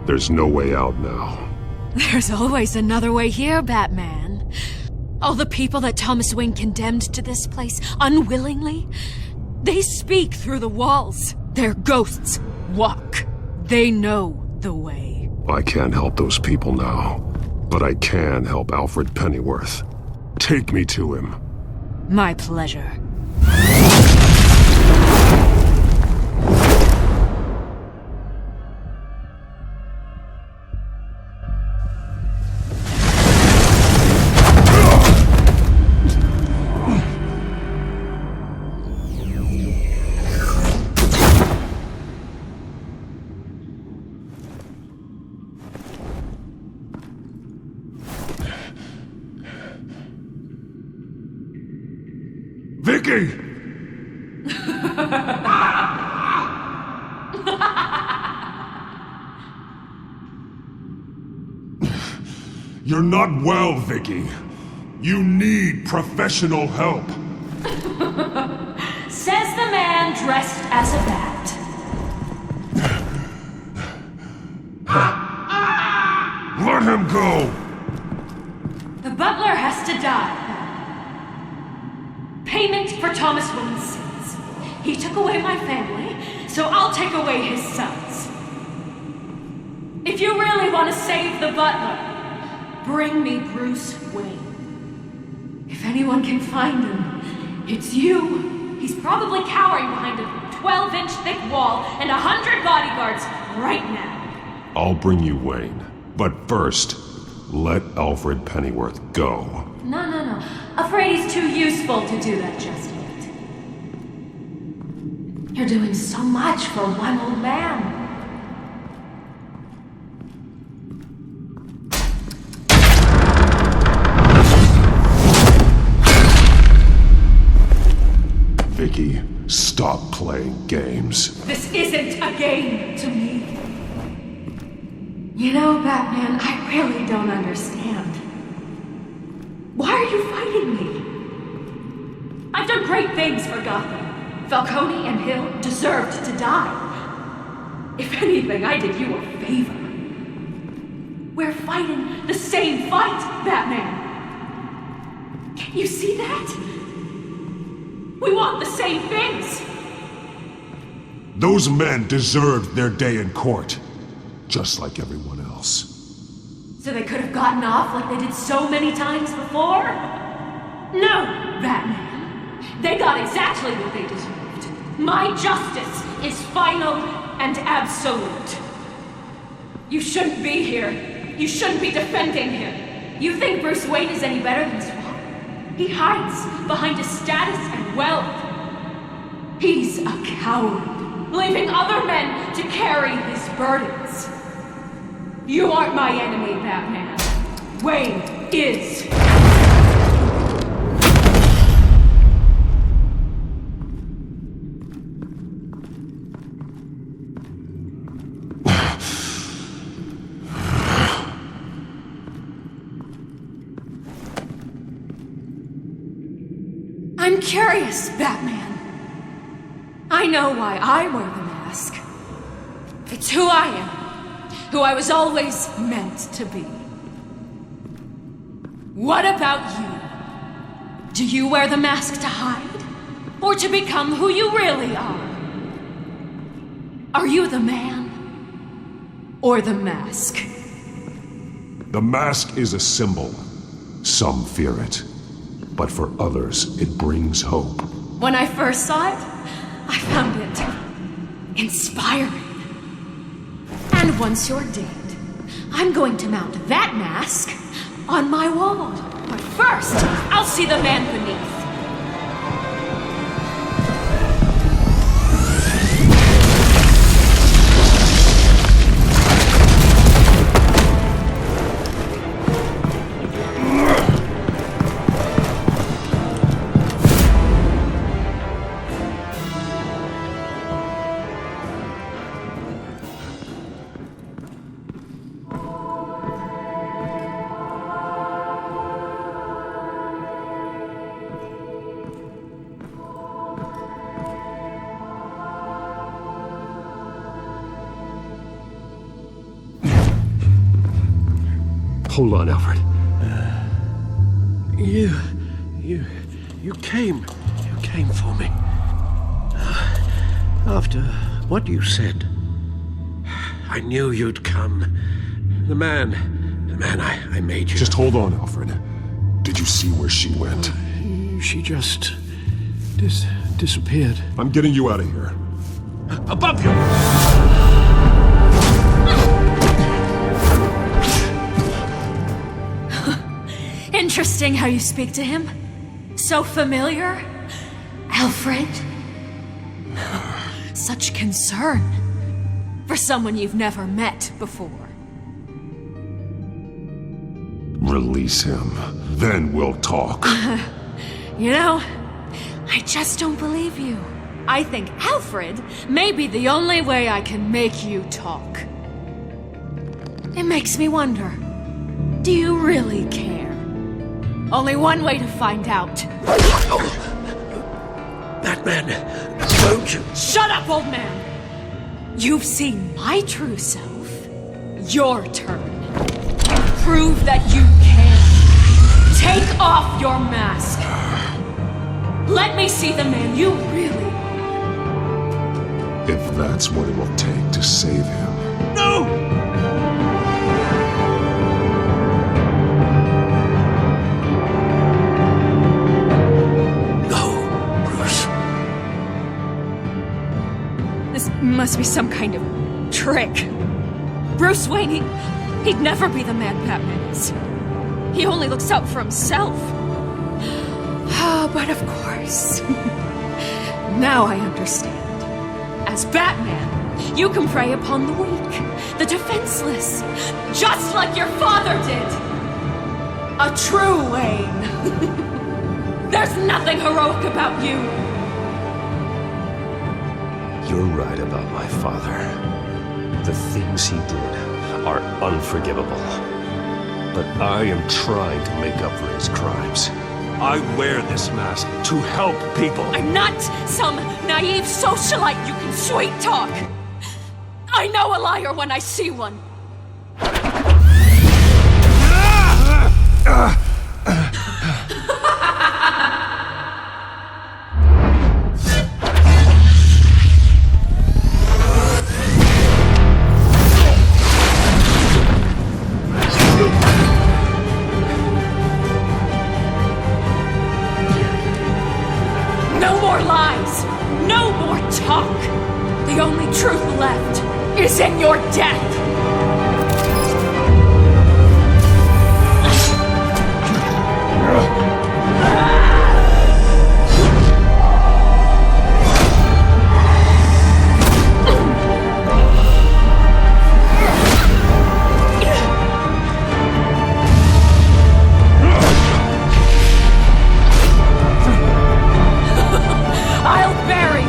There's no way out now. There's always another way here, Batman. All the people that Thomas Wayne condemned to this place unwillingly, they speak through the walls. Their ghosts walk. They know the way. I can't help those people now, but I can help Alfred Pennyworth. Take me to him. My pleasure. Vicky! You're not well, Vicky. You need professional help. Says the man dressed as a bat. Let him go! The butler has to die. Payment for Thomas Wayne's sins. He took away my family, so I'll take away his sons. If you really want to save the butler, bring me Bruce Wayne. If anyone can find him, it's you. He's probably cowering behind a 12-inch thick wall and 100 bodyguards right now. I'll bring you Wayne. But first, let Alfred Pennyworth go. No. Afraid he's too useful to do that just yet. You're doing so much for one old man. Vicky, stop playing games. This isn't a game to me. You know, Batman, I really don't understand. Why are you fighting me? I've done great things for Gotham. Falcone and Hill deserved to die. If anything, I did you a favor. We're fighting the same fight, Batman. Can you see that? We want the same things. Those men deserved their day in court, just like everyone else. So they could have gotten off like they did so many times before? No, Batman. They got exactly what they deserved. My justice is final and absolute. You shouldn't be here. You shouldn't be defending him. You think Bruce Wayne is any better than Swamp? He hides behind his status and wealth. He's a coward, leaving other men to carry his burdens. You aren't my enemy, Batman. Wayne is. I'm curious, Batman. I know why I wear the mask. It's who I am. Who I was always meant to be. What about you? Do you wear the mask to hide? Or to become who you really are? Are you the man? Or the mask? The mask is a symbol. Some fear it. But for others, it brings hope. When I first saw it, I found it inspiring. And once you're dead, I'm going to mount that mask on my wall. But first, I'll see the man beneath. Hold on, Alfred. You came for me. After what you said, I knew you'd come. The man I made you. Just hold on, Alfred. Did you see where she went? She just disappeared. I'm getting you out of here. Above you! Interesting how you speak to him. So familiar. Alfred. Such concern for someone you've never met before. Release him. Then we'll talk. You know, I just don't believe you. I think Alfred may be the only way I can make you talk. It makes me wonder, do you really care? Only one way to find out. Batman, don't you? Shut up, old man! You've seen my true self. Your turn. Prove that you can. Take off your mask. Let me see the man you really are. If that's what it will take to save him. No! must be some kind of trick. Bruce Wayne, he'd never be the man Batman is. He only looks out for himself. But of course. Now I understand. As Batman, you can prey upon the weak, the defenseless, just like your father did. A true Wayne. There's nothing heroic about you. You're right about my father. The things he did are unforgivable. But I am trying to make up for his crimes. I wear this mask to help people. I'm not some naive socialite you can sweet talk. I know a liar when I see one. No more lies! No more talk! The only truth left is in your death! I'll bury you!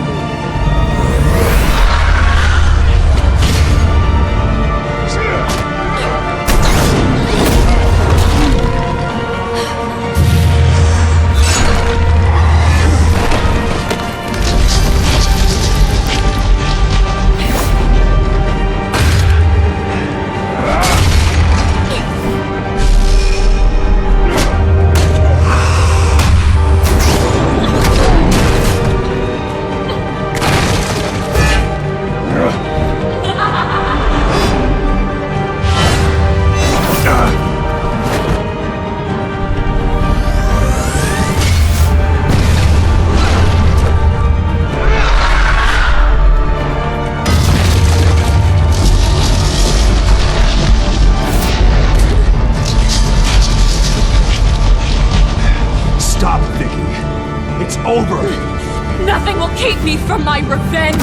Stop, Vicky. It's over. Nothing will keep me from my revenge!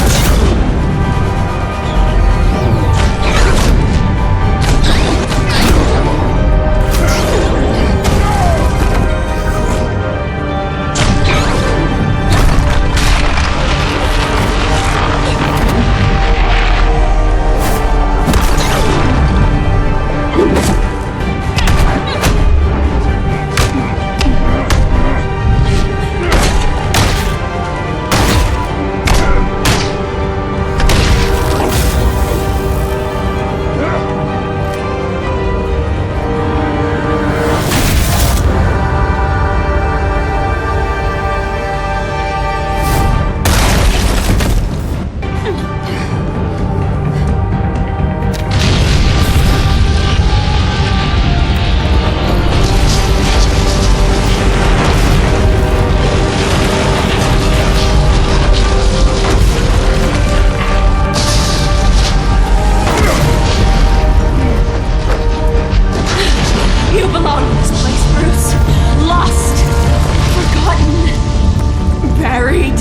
You belong in this place, Bruce. Lost, forgotten, buried.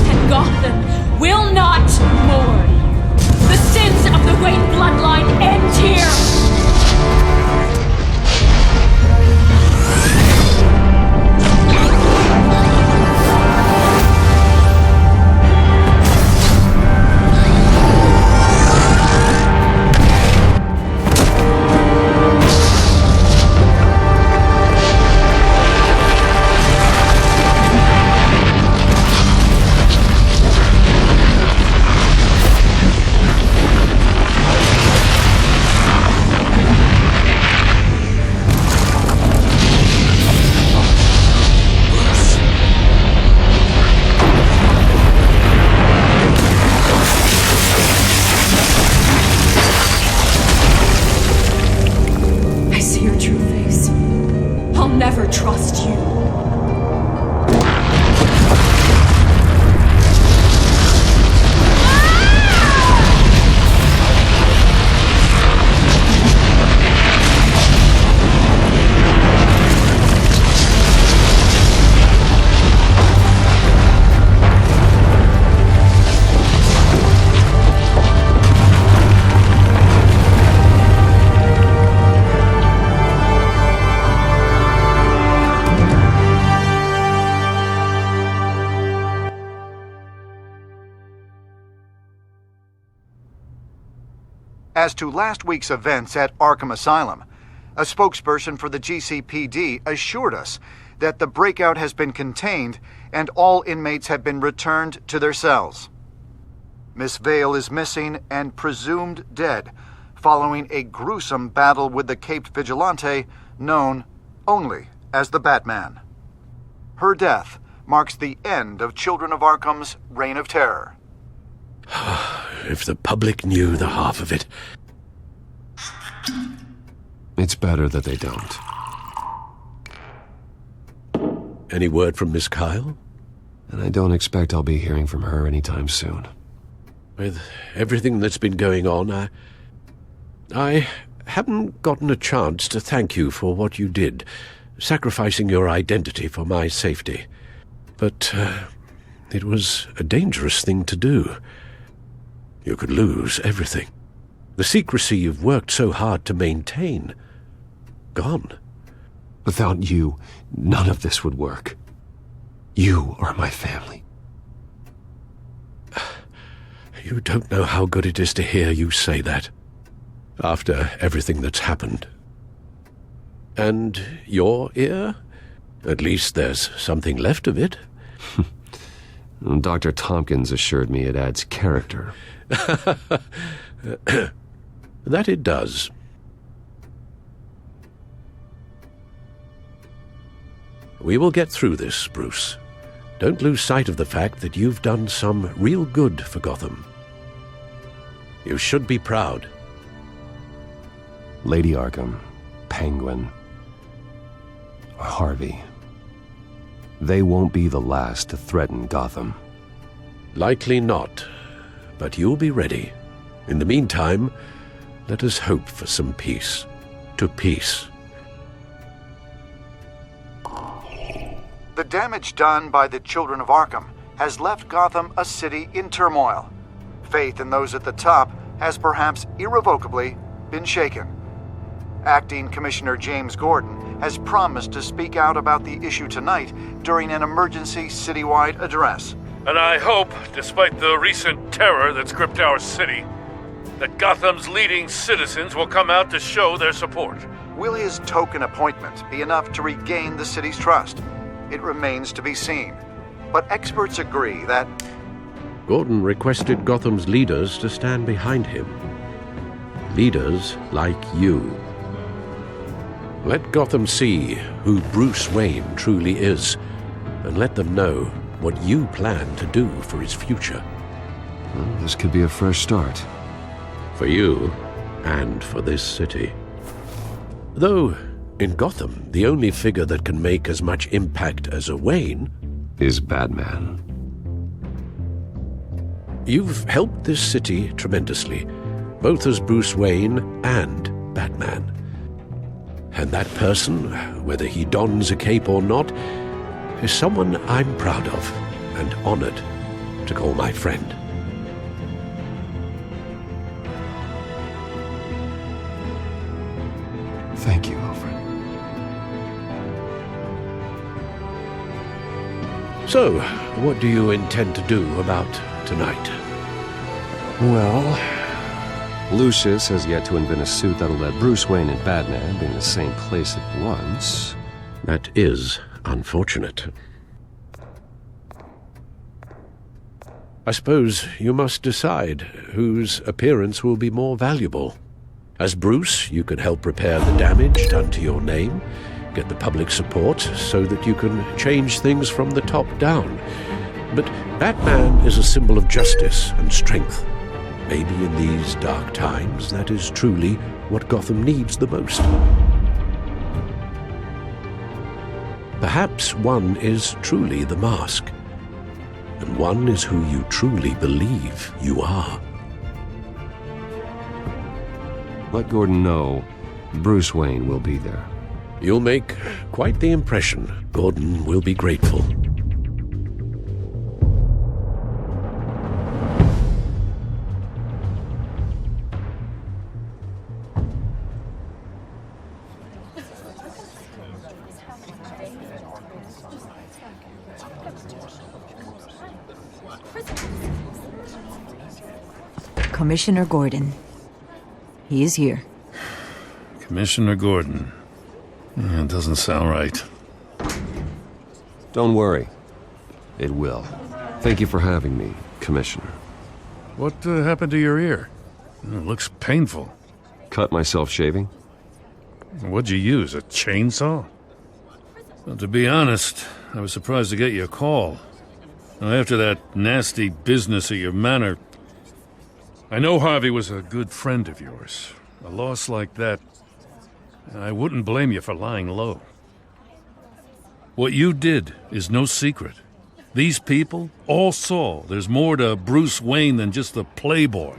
And Gotham will not mourn. The sins of the Wayne bloodline end here. I see your true face. I'll never trust you. As to last week's events at Arkham Asylum, a spokesperson for the GCPD assured us that the breakout has been contained and all inmates have been returned to their cells. Miss Vale is missing and presumed dead following a gruesome battle with the caped vigilante known only as the Batman. Her death marks the end of Children of Arkham's reign of terror. If the public knew the half of it. It's better that they don't. Any word from Miss Kyle? And I don't expect I'll be hearing from her anytime soon. With everything that's been going on, I haven't gotten a chance to thank you for what you did, sacrificing your identity for my safety. But it was a dangerous thing to do. You could lose everything. The secrecy you've worked so hard to maintain. Gone. Without you, none of this would work. You are my family. You don't know how good it is to hear you say that. After everything that's happened. And your ear? At least there's something left of it. Dr. Tompkins assured me it adds character. That it does. We will get through this, Bruce. Don't lose sight of the fact that you've done some real good for Gotham. You should be proud. Lady Arkham, Penguin, Harvey. They won't be the last to threaten Gotham. Likely not, but you'll be ready. In the meantime, let us hope for some peace. To peace. The damage done by the Children of Arkham has left Gotham a city in turmoil. Faith in those at the top has perhaps irrevocably been shaken. Acting Commissioner James Gordon has promised to speak out about the issue tonight during an emergency citywide address. And I hope, despite the recent terror that's gripped our city, that Gotham's leading citizens will come out to show their support. Will his token appointment be enough to regain the city's trust? It remains to be seen. But experts agree that Gordon requested Gotham's leaders to stand behind him. Leaders like you. Let Gotham see who Bruce Wayne truly is, and let them know what you plan to do for his future. Well, this could be a fresh start. For you, and for this city. Though, in Gotham, the only figure that can make as much impact as a Wayne is Batman. You've helped this city tremendously, both as Bruce Wayne and Batman. And that person, whether he dons a cape or not, is someone I'm proud of and honored to call my friend. Thank you, Alfred. So, what do you intend to do about tonight? Well, Lucius has yet to invent a suit that'll let Bruce Wayne and Batman be in the same place at once. That is unfortunate. I suppose you must decide whose appearance will be more valuable. As Bruce, you can help repair the damage done to your name, get the public support so that you can change things from the top down. But Batman is a symbol of justice and strength. Maybe in these dark times, that is truly what Gotham needs the most. Perhaps one is truly the mask, and one is who you truly believe you are. Let Gordon know Bruce Wayne will be there. You'll make quite the impression. Gordon will be grateful. Commissioner Gordon. He is here. Commissioner Gordon. Yeah, it doesn't sound right. Don't worry. It will. Thank you for having me, Commissioner. What happened to your ear? It looks painful. Cut myself shaving? What'd you use, a chainsaw? Well, to be honest, I was surprised to get your call. Now, after that nasty business at your manor, I know Harvey was a good friend of yours. A loss like that, I wouldn't blame you for lying low. What you did is no secret. These people all saw there's more to Bruce Wayne than just the playboy.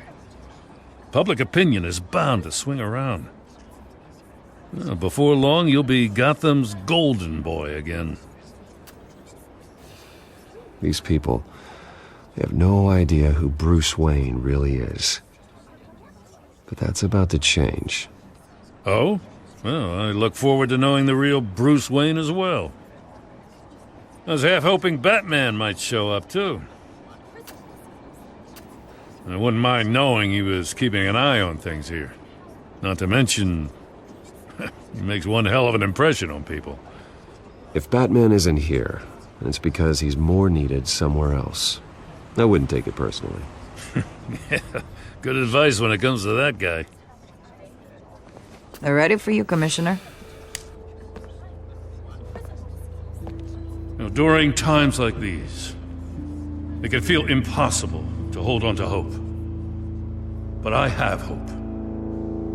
Public opinion is bound to swing around. Before long, you'll be Gotham's golden boy again. These people, they have no idea who Bruce Wayne really is. But that's about to change. Oh? Well, I look forward to knowing the real Bruce Wayne as well. I was half hoping Batman might show up, too. I wouldn't mind knowing he was keeping an eye on things here. Not to mention, he makes one hell of an impression on people. If Batman isn't here, it's because he's more needed somewhere else. I wouldn't take it personally. Yeah, good advice when it comes to that guy. They're ready for you, Commissioner. During times like these, it can feel impossible to hold on to hope. But I have hope.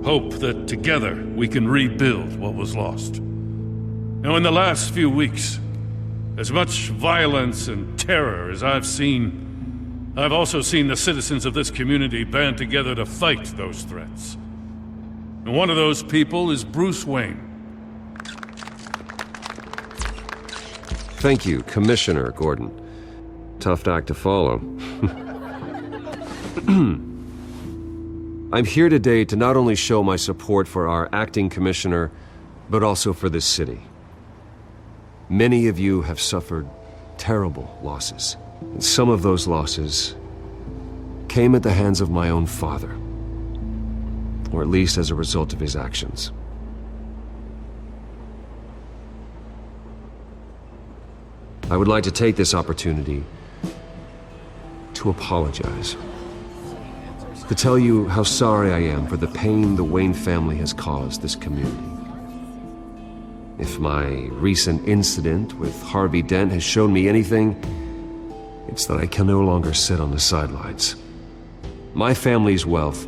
Hope that together we can rebuild what was lost. Now, in the last few weeks, as much violence and terror as I've seen, I've also seen the citizens of this community band together to fight those threats. And one of those people is Bruce Wayne. Thank you, Commissioner Gordon. Tough act to follow. I'm here today to not only show my support for our acting commissioner, but also for this city. Many of you have suffered terrible losses. And some of those losses came at the hands of my own father, or at least as a result of his actions. I would like to take this opportunity to apologize. To tell you how sorry I am for the pain the Wayne family has caused this community. If my recent incident with Harvey Dent has shown me anything, it's that I can no longer sit on the sidelines. My family's wealth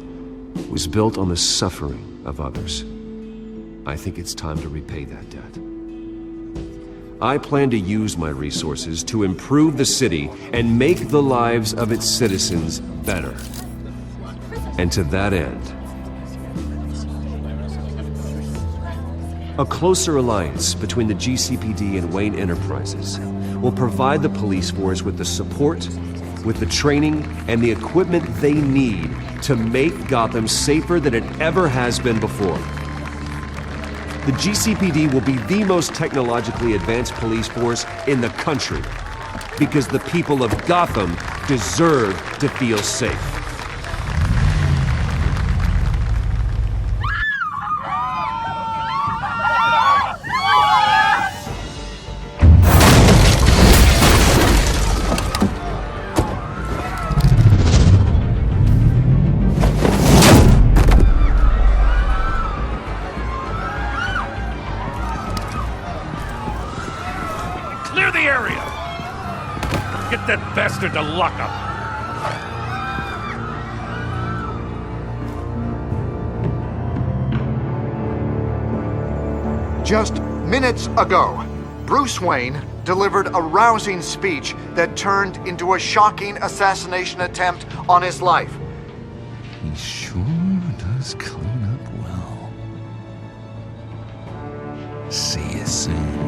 was built on the suffering of others. I think it's time to repay that debt. I plan to use my resources to improve the city and make the lives of its citizens better. And to that end, a closer alliance between the GCPD and Wayne Enterprises will provide the police force with the support, with the training, and the equipment they need to make Gotham safer than it ever has been before. The GCPD will be the most technologically advanced police force in the country, because the people of Gotham deserve to feel safe. Clear the area! Get that bastard to lock up! Just minutes ago, Bruce Wayne delivered a rousing speech that turned into a shocking assassination attempt on his life. He sure does clean up well. See you soon.